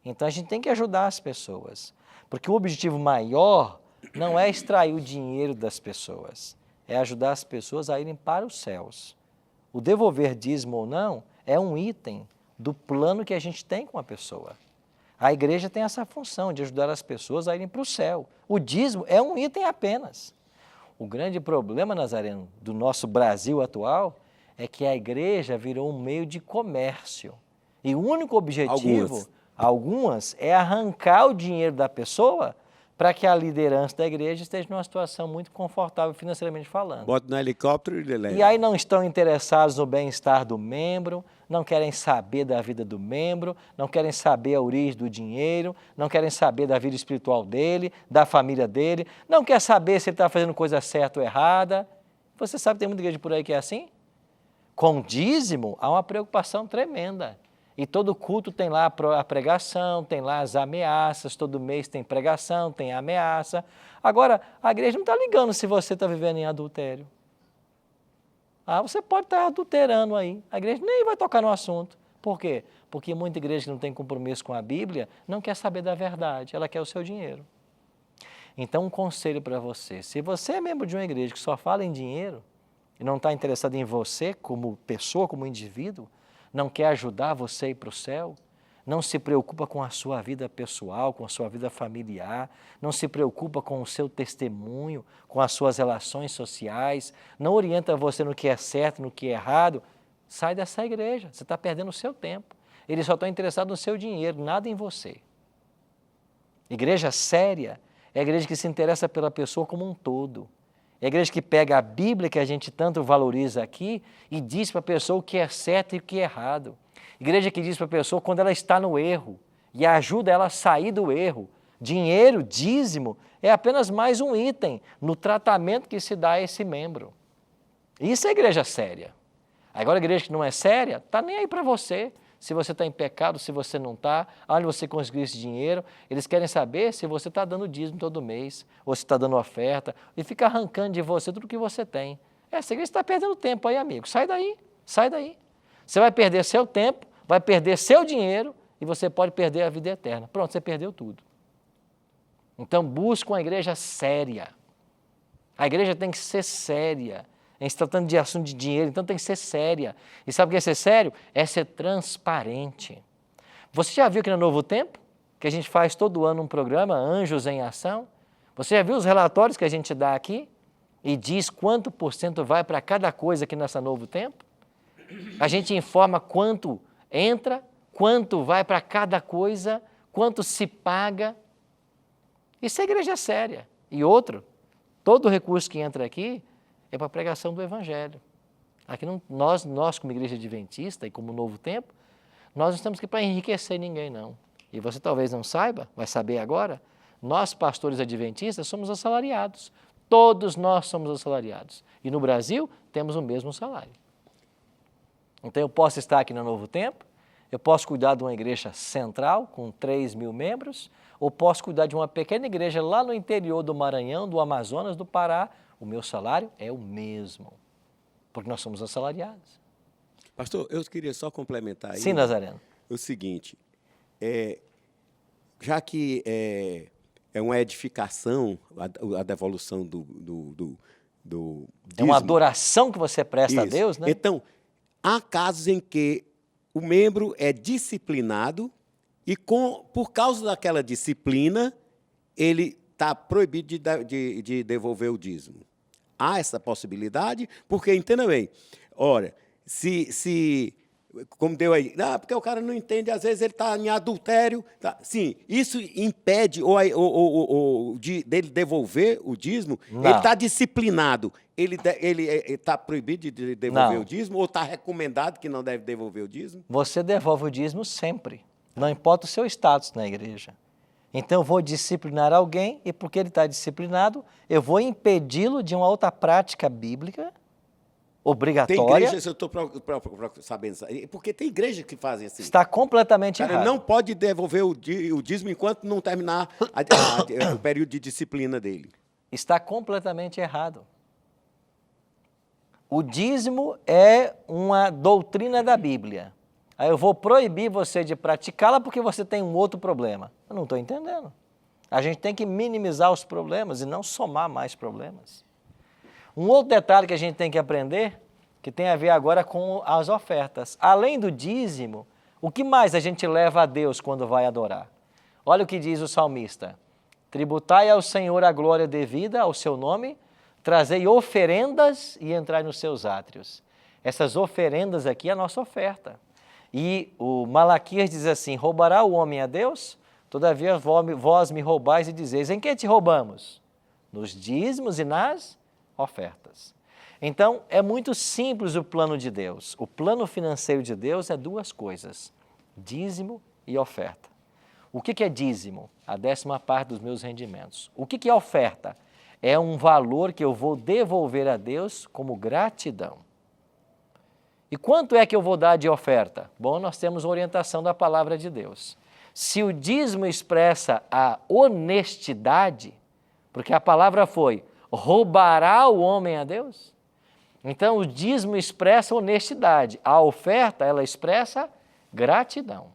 Então, a gente tem que ajudar as pessoas. Porque o objetivo maior não é extrair o dinheiro das pessoas, é ajudar as pessoas a irem para os céus. O devolver dízimo ou não é um item do plano que a gente tem com a pessoa. A igreja tem essa função de ajudar as pessoas a irem para o céu. O dízimo é um item apenas. O grande problema, Nazareno, do nosso Brasil atual é que a igreja virou um meio de comércio. E o único objetivo, algumas é arrancar o dinheiro da pessoa para que a liderança da igreja esteja numa situação muito confortável financeiramente falando. Bota no helicóptero e ele leva. E aí não estão interessados no bem-estar do membro, não querem saber da vida do membro, não querem saber a origem do dinheiro, não querem saber da vida espiritual dele, da família dele, não quer saber se ele está fazendo coisa certa ou errada. Você sabe que tem muita igreja por aí que é assim? Com dízimo, há uma preocupação tremenda. E todo culto tem lá a pregação, tem lá as ameaças, todo mês tem pregação, tem ameaça. Agora, a igreja não está ligando se você está vivendo em adultério. Você pode estar adulterando aí. A igreja nem vai tocar no assunto. Por quê? Porque muita igreja que não tem compromisso com a Bíblia não quer saber da verdade, ela quer o seu dinheiro. Então, um conselho para você. Se você é membro de uma igreja que só fala em dinheiro e não está interessado em você como pessoa, como indivíduo, não quer ajudar você a ir para o céu, não se preocupa com a sua vida pessoal, com a sua vida familiar, não se preocupa com o seu testemunho, com as suas relações sociais, não orienta você no que é certo, no que é errado, sai dessa igreja, você está perdendo o seu tempo. Eles só estão interessados no seu dinheiro, nada em você. Igreja séria é a igreja que se interessa pela pessoa como um todo. É É a igreja que pega a Bíblia, que a gente tanto valoriza aqui, e diz para a pessoa o que é certo e o que é errado. Igreja que diz para a pessoa quando ela está no erro e ajuda ela a sair do erro. Dinheiro, dízimo, é apenas mais um item no tratamento que se dá a esse membro. Isso é igreja séria. Agora, a igreja que não é séria, está nem aí para você. Se você está em pecado, se você não está, onde você conseguiu esse dinheiro. Eles querem saber se você está dando dízimo todo mês, ou se está dando oferta, e fica arrancando de você tudo que você tem. Essa igreja está perdendo tempo aí, amigo. Sai daí, sai daí. Você vai perder seu tempo, vai perder seu dinheiro, e você pode perder a vida eterna. Pronto, você perdeu tudo. Então, busca uma igreja séria. A igreja tem que ser séria. A gente está tratando de assunto de dinheiro, então tem que ser séria. E sabe o que é ser sério? É ser transparente. Você já viu que no Novo Tempo, que a gente faz todo ano um programa, Anjos em Ação? Você já viu os relatórios que a gente dá aqui? E diz quanto por cento vai para cada coisa aqui nessa Novo Tempo? A gente informa quanto entra, quanto vai para cada coisa, quanto se paga. Isso é igreja séria. E outro, todo o recurso que entra aqui é para a pregação do Evangelho. Aqui não, nós, como igreja adventista e como Novo Tempo, nós não estamos aqui para enriquecer ninguém, não. E você talvez não saiba, vai saber agora, nós, pastores adventistas, somos assalariados. Todos nós somos assalariados. E no Brasil, temos o mesmo salário. Então, eu posso estar aqui no Novo Tempo, eu posso cuidar de uma igreja central, com 3.000 membros, ou posso cuidar de uma pequena igreja lá no interior do Maranhão, do Amazonas, do Pará. O meu salário é o mesmo, porque nós somos assalariados. Pastor, eu queria só complementar aí. Sim, Nazareno. O seguinte, já que é uma edificação, a devolução do dízimo. É uma adoração que você presta a Isso. Deus, né? Então, há casos em que o membro é disciplinado e, por causa daquela disciplina, ele está proibido de devolver o dízimo. Há essa possibilidade, porque, entenda bem, ora, como deu aí, porque o cara não entende, às vezes ele está em adultério. Tá, sim, isso impede dele devolver o dízimo? Não. Ele está disciplinado, ele está proibido de devolver Não. o dízimo, ou está recomendado que não deve devolver o dízimo? Você devolve o dízimo sempre, não importa o seu status na igreja. Então, eu vou disciplinar alguém e, porque ele está disciplinado, eu vou impedi-lo de uma outra prática bíblica obrigatória. Tem igrejas, eu estou sabendo, porque tem igrejas que fazem assim. Está completamente Cara, errado. não pode devolver o dízimo enquanto não terminar o período de disciplina dele. Está completamente errado. O dízimo é uma doutrina da Bíblia. Aí eu vou proibir você de praticá-la porque você tem um outro problema. Eu não estou entendendo. A gente tem que minimizar os problemas e não somar mais problemas. Um outro detalhe que a gente tem que aprender, que tem a ver agora com as ofertas. Além do dízimo, o que mais a gente leva a Deus quando vai adorar? Olha o que diz o salmista. Tributai ao Senhor a glória devida ao seu nome, trazei oferendas e entrai nos seus átrios. Essas oferendas aqui é a nossa oferta. E o Malaquias diz assim, roubará o homem a Deus? Todavia vós me roubais e dizeis, em que te roubamos? Nos dízimos e nas ofertas. Então, é muito simples o plano de Deus. O plano financeiro de Deus é duas coisas, dízimo e oferta. O que é dízimo? A 10ª parte dos meus rendimentos. O que é oferta? É um valor que eu vou devolver a Deus como gratidão. E quanto é que eu vou dar de oferta? Bom, nós temos a orientação da palavra de Deus. Se o dízimo expressa a honestidade, porque a palavra foi, roubará o homem a Deus? Então, o dízimo expressa honestidade. A oferta, ela expressa gratidão.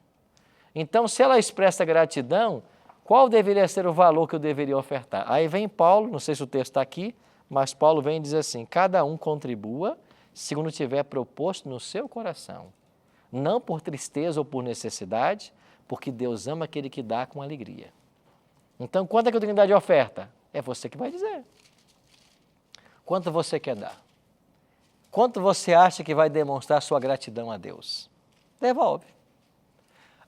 Então, se ela expressa gratidão, qual deveria ser o valor que eu deveria ofertar? Aí vem Paulo, não sei se o texto está aqui, mas Paulo vem e diz assim, cada um contribua segundo tiver proposto no seu coração, não por tristeza ou por necessidade, porque Deus ama aquele que dá com alegria. Então, quanto é que eu tenho que dar de oferta? É você que vai dizer. Quanto você quer dar? Quanto você acha que vai demonstrar sua gratidão a Deus? Devolve.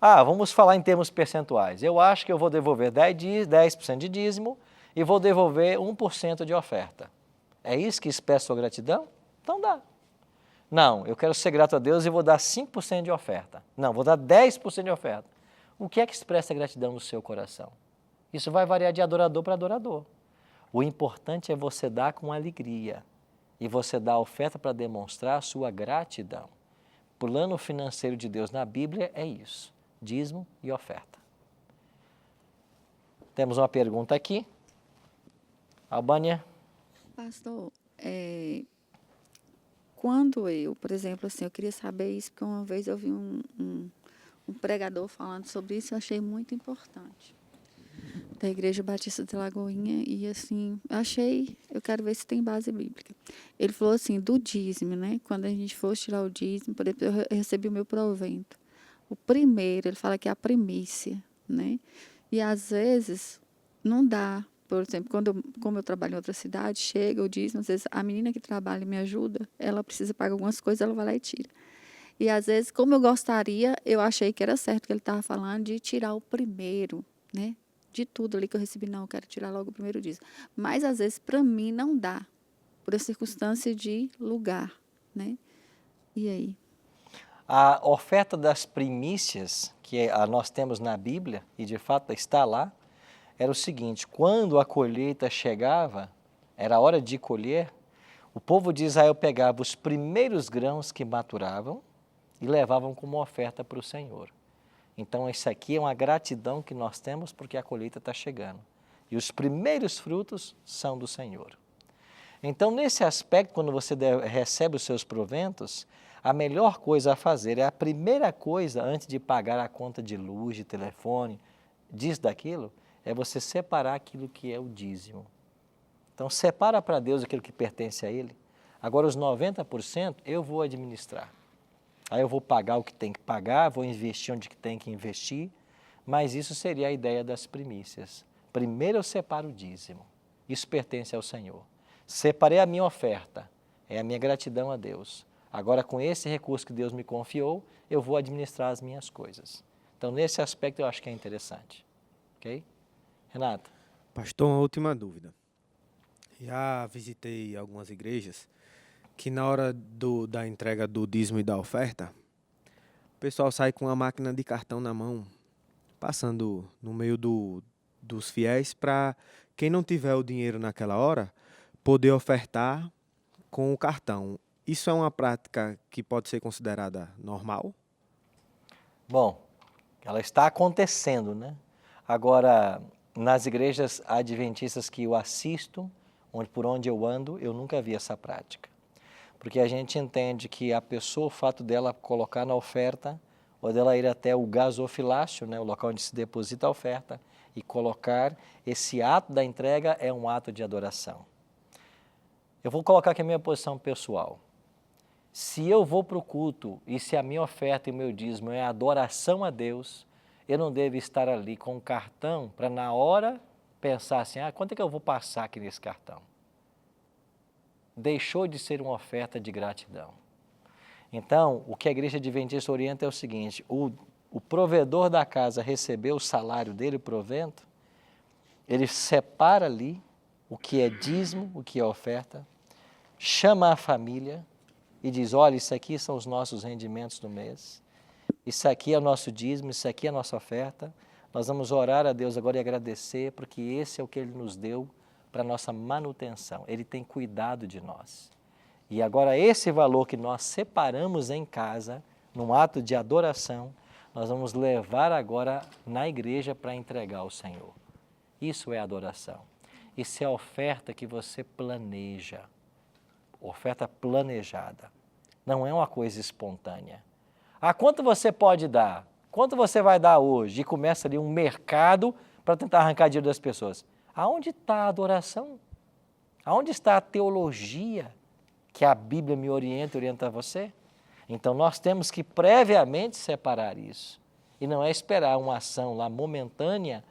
Vamos falar em termos percentuais. Eu acho que eu vou devolver 10% de dízimo e vou devolver 1% de oferta. É isso que expressa sua gratidão? Então dá. Não, eu quero ser grato a Deus e vou dar 5% de oferta. Não, vou dar 10% de oferta. O que é que expressa gratidão no seu coração? Isso vai variar de adorador para adorador. O importante é você dar com alegria e você dar a oferta para demonstrar a sua gratidão. O plano financeiro de Deus na Bíblia é isso, dízimo e oferta. Temos uma pergunta aqui. Albânia? Pastor, quando eu, por exemplo, assim, eu queria saber isso, porque uma vez eu vi um pregador falando sobre isso, eu achei muito importante. Da Igreja Batista de Lagoinha, e assim, eu quero ver se tem base bíblica. Ele falou assim, do dízimo, né? Quando a gente for tirar o dízimo, por exemplo, eu recebi o meu provento. O primeiro, ele fala que é a primícia, né? E às vezes não dá. Por exemplo, como eu trabalho em outra cidade, chega o dízimo, às vezes a menina que trabalha e me ajuda, ela precisa pagar algumas coisas, ela vai lá e tira. E às vezes, como eu gostaria, eu achei que era certo que ele estava falando de tirar o primeiro, né? De tudo ali que eu recebi, não, eu quero tirar logo o primeiro dízimo. Mas às vezes, para mim, não dá, por a circunstância de lugar, né? E aí? A oferta das primícias, que nós temos na Bíblia, e de fato está lá, era o seguinte, quando a colheita chegava, era hora de colher, o povo de Israel pegava os primeiros grãos que maturavam e levavam como oferta para o Senhor. Então, isso aqui é uma gratidão que nós temos porque a colheita está chegando. E os primeiros frutos são do Senhor. Então, nesse aspecto, quando você recebe os seus proventos, a melhor coisa a fazer é a primeira coisa, antes de pagar a conta de luz, de telefone, disso, daquilo, é você separar aquilo que é o dízimo. Então, separa para Deus aquilo que pertence a Ele. Agora, os 90% eu vou administrar. Aí eu vou pagar o que tem que pagar, vou investir onde tem que investir, mas isso seria a ideia das primícias. Primeiro eu separo o dízimo, isso pertence ao Senhor. Separei a minha oferta, é a minha gratidão a Deus. Agora, com esse recurso que Deus me confiou, eu vou administrar as minhas coisas. Então, nesse aspecto, eu acho que é interessante. Ok? Renata? Pastor, uma última dúvida. Já visitei algumas igrejas que na hora da entrega do dízimo e da oferta, o pessoal sai com a máquina de cartão na mão, passando no meio dos fiéis para quem não tiver o dinheiro naquela hora, poder ofertar com o cartão. Isso é uma prática que pode ser considerada normal? Bom, ela está acontecendo, né? Agora, nas igrejas adventistas que eu assisto, por onde eu ando, eu nunca vi essa prática. Porque a gente entende que a pessoa, o fato dela colocar na oferta, ou dela ir até o gasofilácio, né, o local onde se deposita a oferta, e colocar, esse ato da entrega é um ato de adoração. Eu vou colocar aqui a minha posição pessoal. Se eu vou para o culto e se a minha oferta e o meu dízimo é adoração a Deus, eu não devo estar ali com um cartão para na hora pensar assim, quanto é que eu vou passar aqui nesse cartão? Deixou de ser uma oferta de gratidão. Então, o que a Igreja Adventista orienta é o seguinte, o provedor da casa recebeu o salário dele, o provento, ele separa ali o que é dízimo, o que é oferta, chama a família e diz, olha, isso aqui são os nossos rendimentos do mês, isso aqui é o nosso dízimo, isso aqui é a nossa oferta, nós vamos orar a Deus agora e agradecer, porque esse é o que Ele nos deu para a nossa manutenção, Ele tem cuidado de nós. E agora esse valor que nós separamos em casa, num ato de adoração, nós vamos levar agora na igreja para entregar ao Senhor. Isso é adoração. Isso é a oferta que você planeja, oferta planejada. Não é uma coisa espontânea. Quanto você pode dar? Quanto você vai dar hoje? E começa ali um mercado para tentar arrancar dinheiro das pessoas. Aonde está a adoração? Aonde está a teologia que a Bíblia me orienta você? Então, nós temos que previamente separar isso. E não é esperar uma ação lá momentânea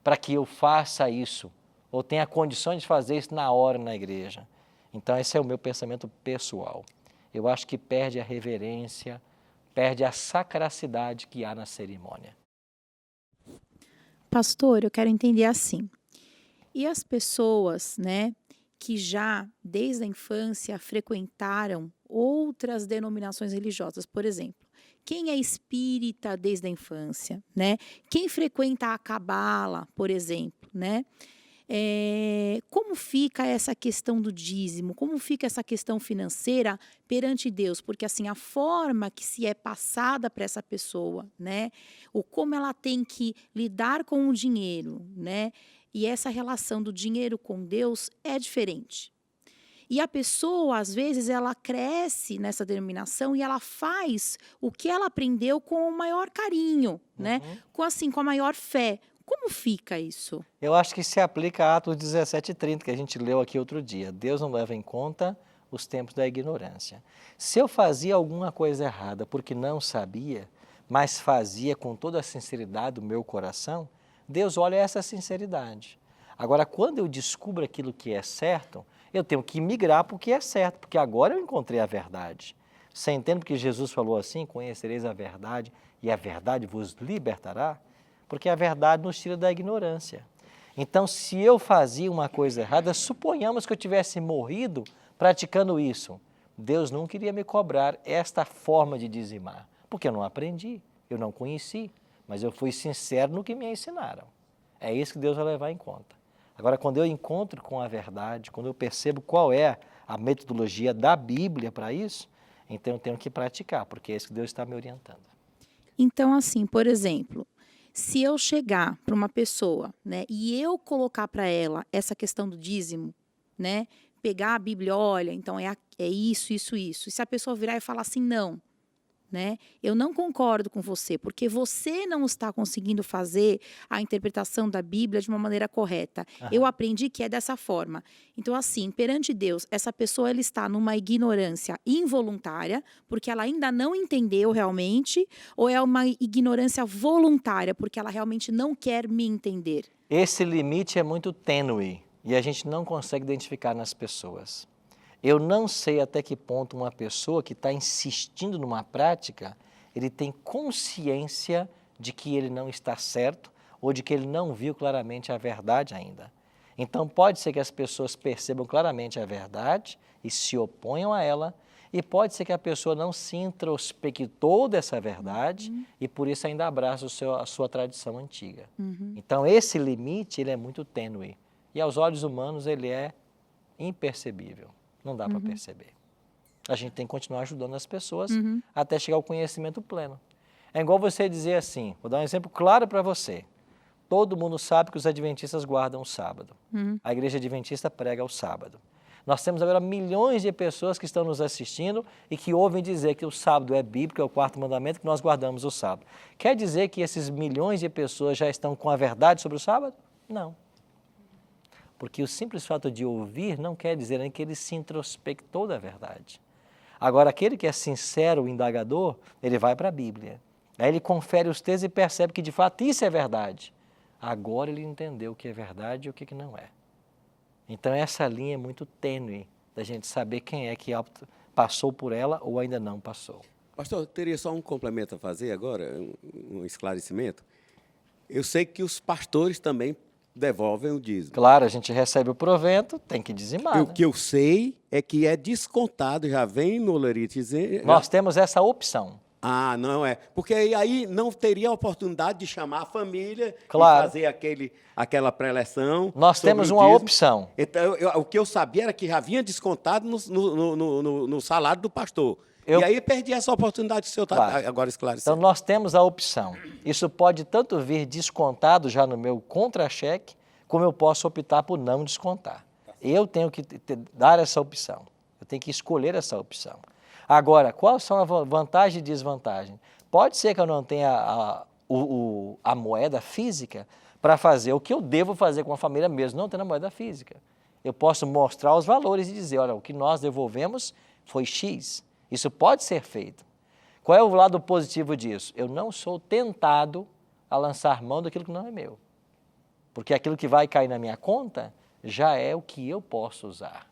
para que eu faça isso, ou tenha condições de fazer isso na hora na igreja. Então, esse é o meu pensamento pessoal. Eu acho que perde a reverência, perde a sacracidade que há na cerimônia. Pastor, eu quero entender assim. E as pessoas, né, que já, desde a infância, frequentaram outras denominações religiosas. Por exemplo, quem é espírita desde a infância, né? Quem frequenta a cabala, por exemplo, né? Como fica essa questão do dízimo? Como fica essa questão financeira perante Deus? Porque assim, a forma que se é passada para essa pessoa, né? Ou como ela tem que lidar com o dinheiro, né? E essa relação do dinheiro com Deus é diferente. E a pessoa, às vezes, ela cresce nessa denominação e ela faz o que ela aprendeu com o maior carinho, né? Com a maior fé. Como fica isso? Eu acho que se aplica a Atos 17:30, que a gente leu aqui outro dia. Deus não leva em conta os tempos da ignorância. Se eu fazia alguma coisa errada porque não sabia, mas fazia com toda a sinceridade do meu coração, Deus olha essa sinceridade. Agora, quando eu descubro aquilo que é certo, eu tenho que migrar para o que é certo, porque agora eu encontrei a verdade. Você entende porque Jesus falou assim, conhecereis a verdade e a verdade vos libertará? Porque a verdade nos tira da ignorância. Então, se eu fazia uma coisa errada, suponhamos que eu tivesse morrido praticando isso. Deus não queria me cobrar esta forma de dizimar, porque eu não aprendi, eu não conheci, mas eu fui sincero no que me ensinaram. É isso que Deus vai levar em conta. Agora, quando eu encontro com a verdade, quando eu percebo qual é a metodologia da Bíblia para isso, então eu tenho que praticar, porque é isso que Deus está me orientando. Então, assim, por exemplo, se eu chegar para uma pessoa, né, e eu colocar para ela essa questão do dízimo, né, pegar a Bíblia, olha, então é isso, isso, isso. E se a pessoa virar e falar assim, não, né, eu não concordo com você, porque você não está conseguindo fazer a interpretação da Bíblia de uma maneira correta. Eu aprendi que é dessa forma. Então, assim, perante Deus, essa pessoa ela está numa ignorância involuntária, porque ela ainda não entendeu realmente, ou é uma ignorância voluntária, porque ela realmente não quer me entender? Esse limite é muito tênue e a gente não consegue identificar nas pessoas. Eu não sei até que ponto uma pessoa que está insistindo numa prática, ele tem consciência de que ele não está certo ou de que ele não viu claramente a verdade ainda. Então pode ser que as pessoas percebam claramente a verdade e se oponham a ela, e pode ser que a pessoa não se introspectou dessa verdade e por isso ainda abraça a sua tradição antiga. Então esse limite ele é muito tênue e aos olhos humanos ele é impercebível. Não dá para perceber. A gente tem que continuar ajudando as pessoas até chegar ao conhecimento pleno. É igual você dizer assim, vou dar um exemplo claro para você. Todo mundo sabe que os adventistas guardam o sábado. A igreja adventista prega o sábado. Nós temos agora milhões de pessoas que estão nos assistindo e que ouvem dizer que o sábado é bíblico, é o quarto mandamento, que nós guardamos o sábado. Quer dizer que esses milhões de pessoas já estão com a verdade sobre o sábado? Não. Porque o simples fato de ouvir não quer dizer nem que ele se introspectou da verdade. Agora, aquele que é sincero, o indagador, ele vai para a Bíblia. Aí ele confere os textos e percebe que de fato isso é verdade. Agora ele entendeu o que é verdade e o que não é. Então essa linha é muito tênue da gente saber quem é que passou por ela ou ainda não passou. Pastor, teria só um complemento a fazer agora, um esclarecimento. Eu sei que os pastores também devolvem o dízimo. Claro, a gente recebe o provento, tem que dizimar. O que eu sei é que é descontado, já vem no Lerite dizer... Nós temos essa opção. Ah, não é. Porque aí não teria a oportunidade de chamar a família Claro. e fazer aquela pré-eleção. Nós temos uma opção. Então, o que eu sabia era que já vinha descontado no salário do pastor. E aí perdi essa oportunidade que o senhor está agora esclarecendo. Então nós temos a opção. Isso pode tanto vir descontado já no meu contra-cheque, como eu posso optar por não descontar. Eu tenho que dar essa opção. Eu tenho que escolher essa opção. Agora, quais são a vantagem e desvantagem? Pode ser que eu não tenha a moeda física para fazer o que eu devo fazer com a família mesmo, não tendo a moeda física. Eu posso mostrar os valores e dizer, olha, o que nós devolvemos foi X. Isso pode ser feito. Qual é o lado positivo disso? Eu não sou tentado a lançar mão daquilo que não é meu. Porque aquilo que vai cair na minha conta já é o que eu posso usar.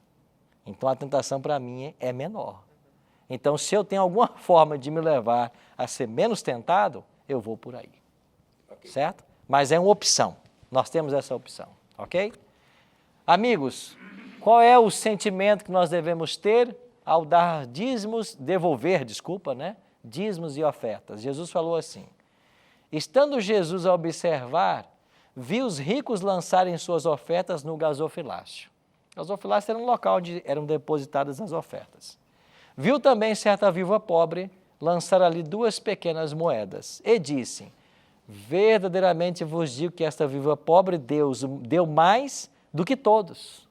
Então a tentação para mim é menor. Então se eu tenho alguma forma de me levar a ser menos tentado, eu vou por aí. Okay. Certo? Mas é uma opção. Nós temos essa opção. Ok? Amigos, Qual é o sentimento que nós devemos ter ao dar dízimos, devolver, desculpa, né? Dízimos e ofertas. Jesus falou assim: estando Jesus a observar, viu os ricos lançarem suas ofertas no gasofilácio. O gasofilácio era um local onde eram depositadas as ofertas. Viu também certa viúva pobre lançar ali 2 pequenas moedas e disse: verdadeiramente vos digo que esta viúva pobre deu mais do que todos.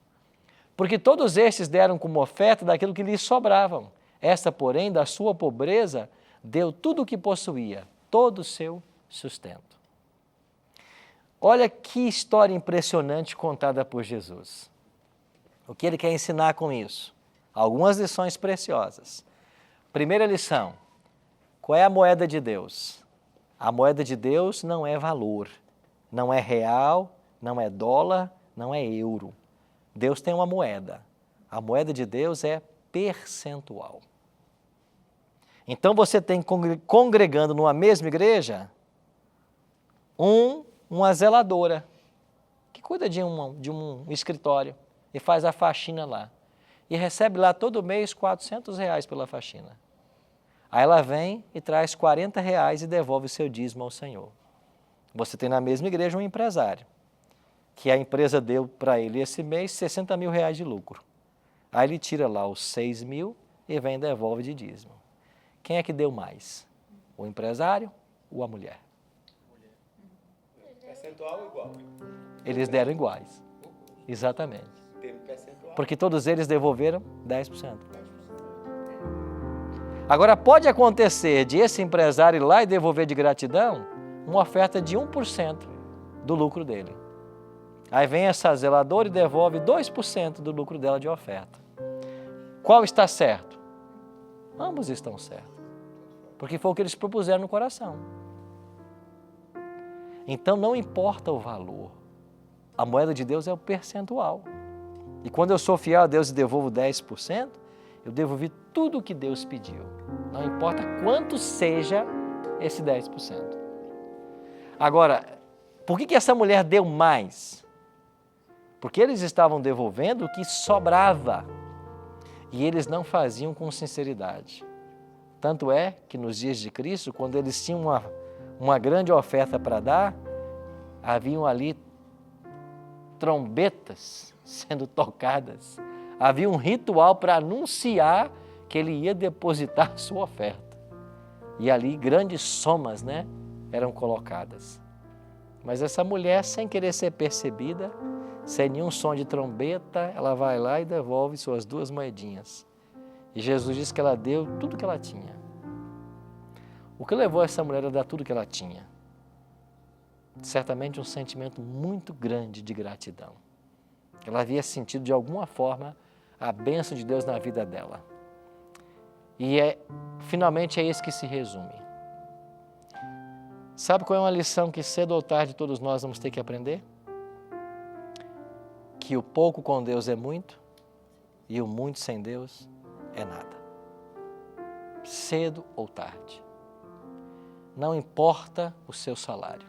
Porque todos estes deram como oferta daquilo que lhes sobravam. Esta, porém, da sua pobreza, deu tudo o que possuía, todo o seu sustento. Olha que história impressionante contada por Jesus. O que ele quer ensinar com isso? Algumas lições preciosas. Primeira lição: qual é a moeda de Deus? A moeda de Deus não é valor, não é real, não é dólar, não é euro. Deus tem uma moeda. A moeda de Deus é percentual. Então você tem congregando numa mesma igreja uma zeladora que cuida de um escritório e faz a faxina lá. E recebe lá todo mês R$400 pela faxina. Aí ela vem e traz R$40 e devolve o seu dízimo ao Senhor. Você tem na mesma igreja um empresário, que a empresa deu para ele esse mês R$60 mil de lucro. Aí ele tira lá os 6 mil e vem e devolve de dízimo. Quem é que deu mais? O empresário ou a mulher? Percentual igual. Eles deram iguais. Exatamente. Porque todos eles devolveram 10%. Agora, pode acontecer de esse empresário ir lá e devolver de gratidão uma oferta de 1% do lucro dele. Aí vem essa zeladora e devolve 2% do lucro dela de oferta. Qual está certo? Ambos estão certos. Porque foi o que eles propuseram no coração. Então não importa o valor. A moeda de Deus é o percentual. E quando eu sou fiel a Deus e devolvo 10%, eu devolvi tudo o que Deus pediu. Não importa quanto seja esse 10%. Agora, por que essa mulher deu mais? Porque eles estavam devolvendo o que sobrava. E eles não faziam com sinceridade. Tanto é que nos dias de Cristo, quando eles tinham uma grande oferta para dar, haviam ali trombetas sendo tocadas. Havia um ritual para anunciar que ele ia depositar sua oferta. E ali grandes somas, eram colocadas. Mas essa mulher, sem querer ser percebida, sem nenhum som de trombeta, ela vai lá e devolve suas 2 moedinhas. E Jesus disse que ela deu tudo que ela tinha. O que levou essa mulher a dar tudo que ela tinha? Certamente um sentimento muito grande de gratidão. Ela havia sentido de alguma forma a bênção de Deus na vida dela. E finalmente é isso que se resume. Sabe qual é uma lição que cedo ou tarde todos nós vamos ter que aprender? Que o pouco com Deus é muito e o muito sem Deus é nada. Cedo ou tarde. Não importa o seu salário.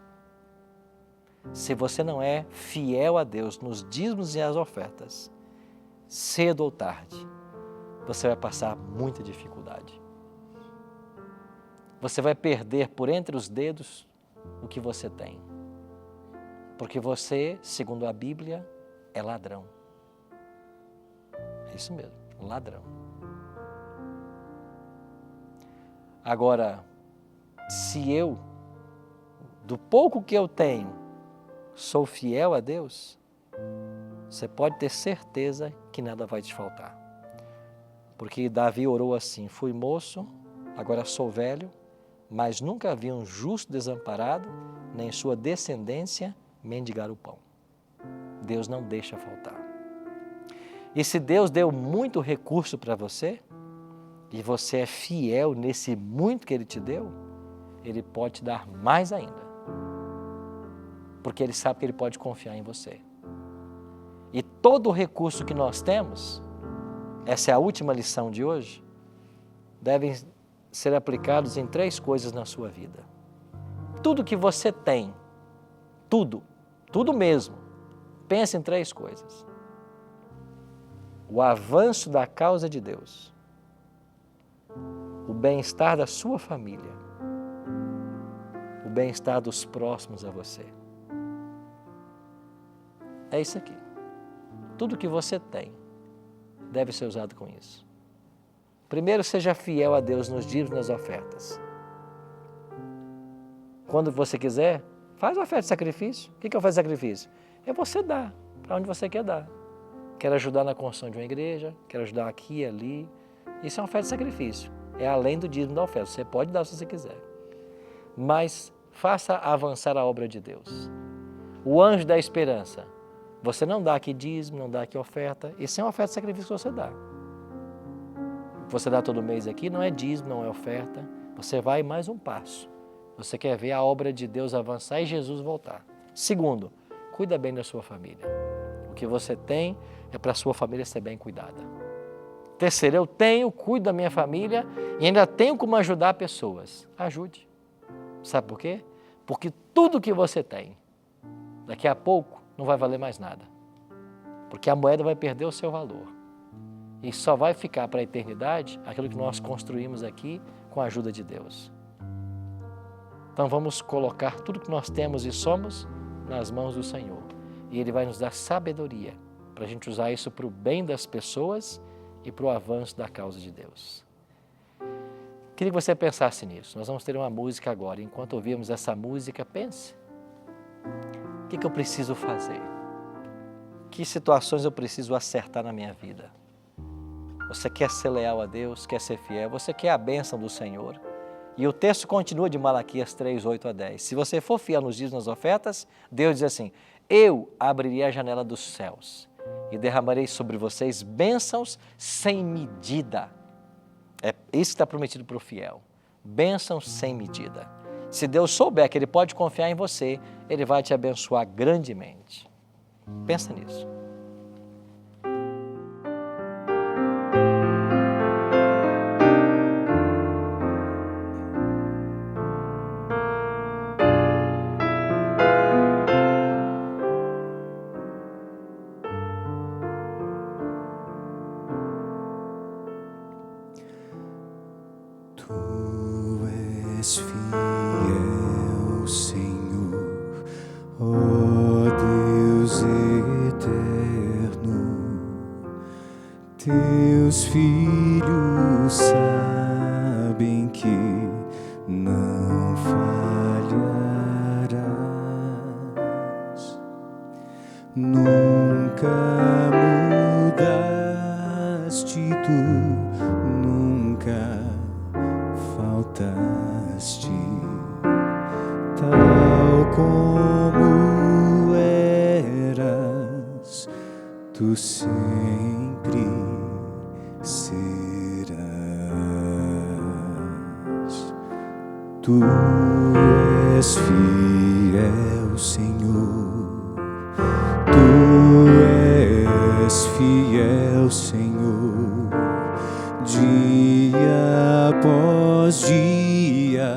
Se você não é fiel a Deus nos dízimos e as ofertas, cedo ou tarde, você vai passar muita dificuldade. Você vai perder por entre os dedos o que você tem. Porque você, segundo a Bíblia, é ladrão. É isso mesmo, ladrão. Agora, se eu, do pouco que eu tenho, sou fiel a Deus, você pode ter certeza que nada vai te faltar. Porque Davi orou assim: fui moço, agora sou velho, mas nunca vi um justo desamparado, nem sua descendência mendigar o pão. Deus não deixa faltar. E se Deus deu muito recurso para você, e você é fiel nesse muito que Ele te deu, Ele pode te dar mais ainda. Porque Ele sabe que Ele pode confiar em você. E todo o recurso que nós temos, essa é a última lição de hoje, devem ser aplicados em 3 coisas na sua vida. Tudo que você tem, tudo mesmo, pense em 3 coisas. o avanço da causa de Deus, o bem-estar da sua família, o bem-estar dos próximos a você. É isso aqui. Tudo que você tem deve ser usado com isso. Primeiro, seja fiel a Deus nos dízimos e nas ofertas. Quando você quiser, faz uma oferta de sacrifício. O que é oferta de sacrifício? É você dar para onde você quer dar. Quer ajudar na construção de uma igreja, quer ajudar aqui e ali. Isso é uma oferta de sacrifício. É além do dízimo da oferta. Você pode dar se você quiser. Mas faça avançar a obra de Deus. O anjo da esperança. Você não dá aqui dízimo, não dá aqui oferta. Isso é uma oferta de sacrifício que você dá. Você dá todo mês aqui, não é dízimo, não é oferta. Você vai mais um passo. Você quer ver a obra de Deus avançar e Jesus voltar. Segundo, cuida bem da sua família. O que você tem é para a sua família ser bem cuidada. Terceiro, eu tenho, cuido da minha família e ainda tenho como ajudar pessoas. Ajude. Sabe por quê? Porque tudo que você tem, daqui a pouco, não vai valer mais nada. Porque a moeda vai perder o seu valor. E só vai ficar para a eternidade aquilo que nós construímos aqui com a ajuda de Deus. Então vamos colocar tudo que nós temos e somos nas mãos do Senhor. E Ele vai nos dar sabedoria para a gente usar isso para o bem das pessoas e para o avanço da causa de Deus. Queria que você pensasse nisso. Nós vamos ter uma música agora. Enquanto ouvimos essa música, pense. O que eu preciso fazer? Que situações eu preciso acertar na minha vida? Você quer ser leal a Deus, quer ser fiel, você quer a bênção do Senhor. E o texto continua de Malaquias 3, 8 a 10. Se você for fiel nos dízimos e nas ofertas, Deus diz assim: eu abrirei a janela dos céus e derramarei sobre vocês bênçãos sem medida. É isso que está prometido para o fiel. Bênçãos sem medida. Se Deus souber que Ele pode confiar em você, Ele vai te abençoar grandemente. Pensa nisso. Tu és fiel, Senhor, ó Deus eterno. Teus filhos sabem que não falharás. Nunca mudaste tu, nunca faltaste, tal como eras, tu sempre serás. Tu és fiel, Senhor, tu és fiel, Senhor, dia após dia,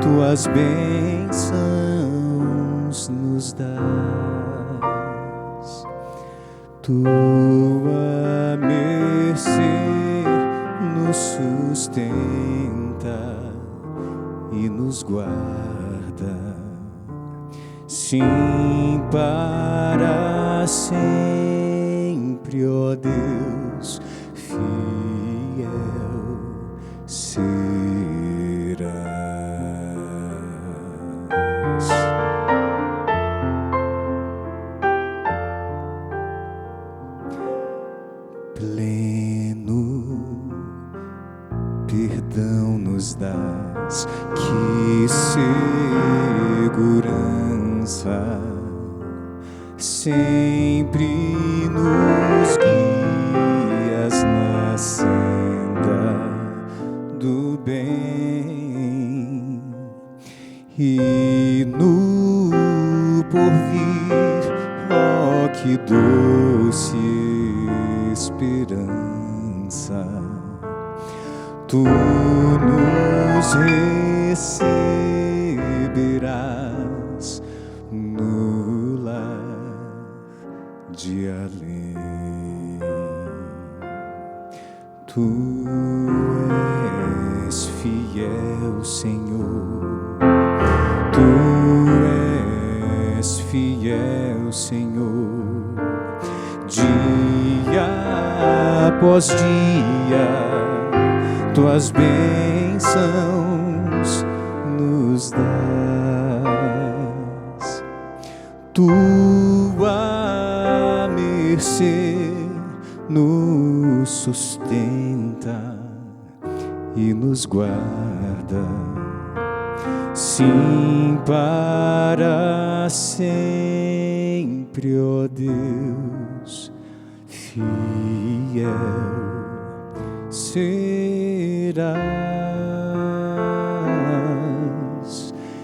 tuas bênçãos nos dás. Tua mercê nos sustenta e nos guarda, sim, para sempre, ó Deus, fiel serás. Pleno perdão nos dás, que segurança, sempre nos guias na senda do bem, e no porvir, ó, que doce esperança, tu nos receberás no lar de além. Tu és fiel, Senhor. Tu és fiel, Senhor. Dia após dia, tuas bênçãos nos dás. Tua mercê nos sustenta e nos guarda, sim, para sempre, ó Deus, fiel serás,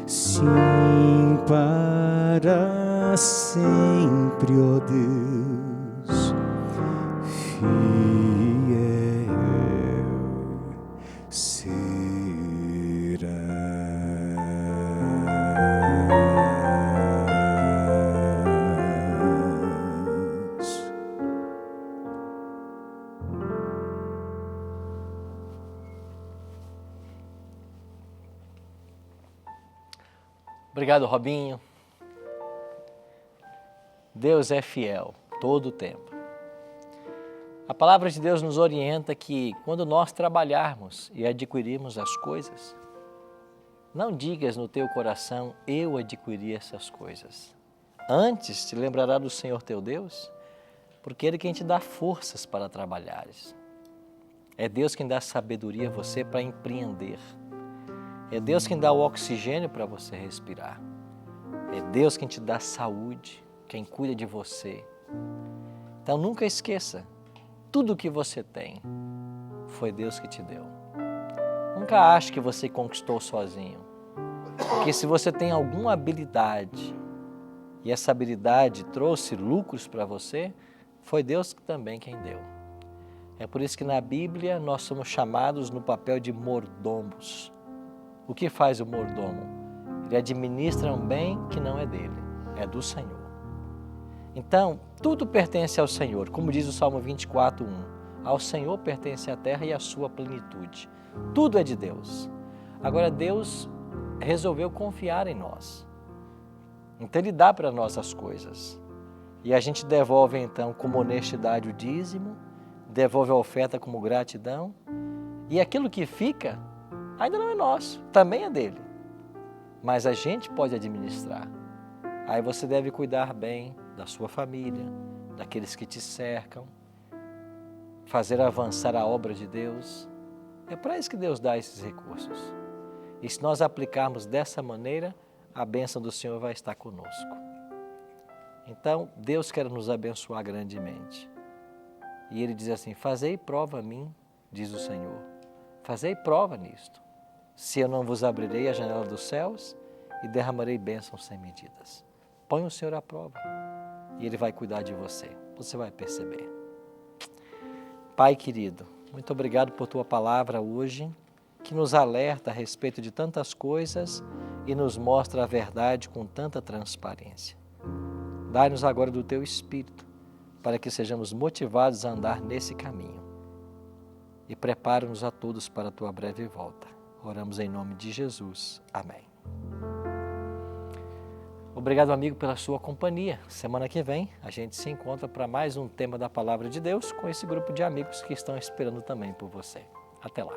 sim, para sempre, ó Deus, fiel serás. Obrigado, Robinho. Deus é fiel todo o tempo. A palavra de Deus nos orienta que quando nós trabalharmos e adquirirmos as coisas, não digas no teu coração, eu adquiri essas coisas. Antes te lembrará do Senhor teu Deus, porque Ele é quem te dá forças para trabalhares. É Deus quem dá sabedoria a você para empreender. É Deus quem dá o oxigênio para você respirar. É Deus quem te dá saúde, quem cuida de você. Então nunca esqueça, tudo que você tem foi Deus que te deu. Nunca ache que você conquistou sozinho. Porque se você tem alguma habilidade e essa habilidade trouxe lucros para você, foi Deus também quem deu. É por isso que na Bíblia nós somos chamados no papel de mordomos. O que faz o mordomo? Ele administra um bem que não é dele, é do Senhor. Então, tudo pertence ao Senhor, como diz o Salmo 24:1. Ao Senhor pertence a terra e a sua plenitude. Tudo é de Deus. Agora, Deus resolveu confiar em nós. Então, Ele dá para nós as coisas. E a gente devolve, então, como honestidade o dízimo, devolve a oferta como gratidão. E aquilo que fica, ainda não é nosso, também é dele. Mas a gente pode administrar. Aí você deve cuidar bem da sua família, daqueles que te cercam, fazer avançar a obra de Deus. É para isso que Deus dá esses recursos. E se nós aplicarmos dessa maneira, a bênção do Senhor vai estar conosco. Então, Deus quer nos abençoar grandemente. E Ele diz assim, fazei prova a mim, diz o Senhor. Fazei prova nisto. Se eu não vos abrirei a janela dos céus e derramarei bênçãos sem medidas. Põe o Senhor à prova e Ele vai cuidar de você. Você vai perceber. Pai querido, muito obrigado por Tua palavra hoje, que nos alerta a respeito de tantas coisas e nos mostra a verdade com tanta transparência. Dai-nos agora do Teu Espírito, para que sejamos motivados a andar nesse caminho. E prepara-nos a todos para a Tua breve volta. Oramos em nome de Jesus. Amém. Obrigado, amigo, pela sua companhia. Semana que vem a gente se encontra para mais um tema da Palavra de Deus com esse grupo de amigos que estão esperando também por você. Até lá.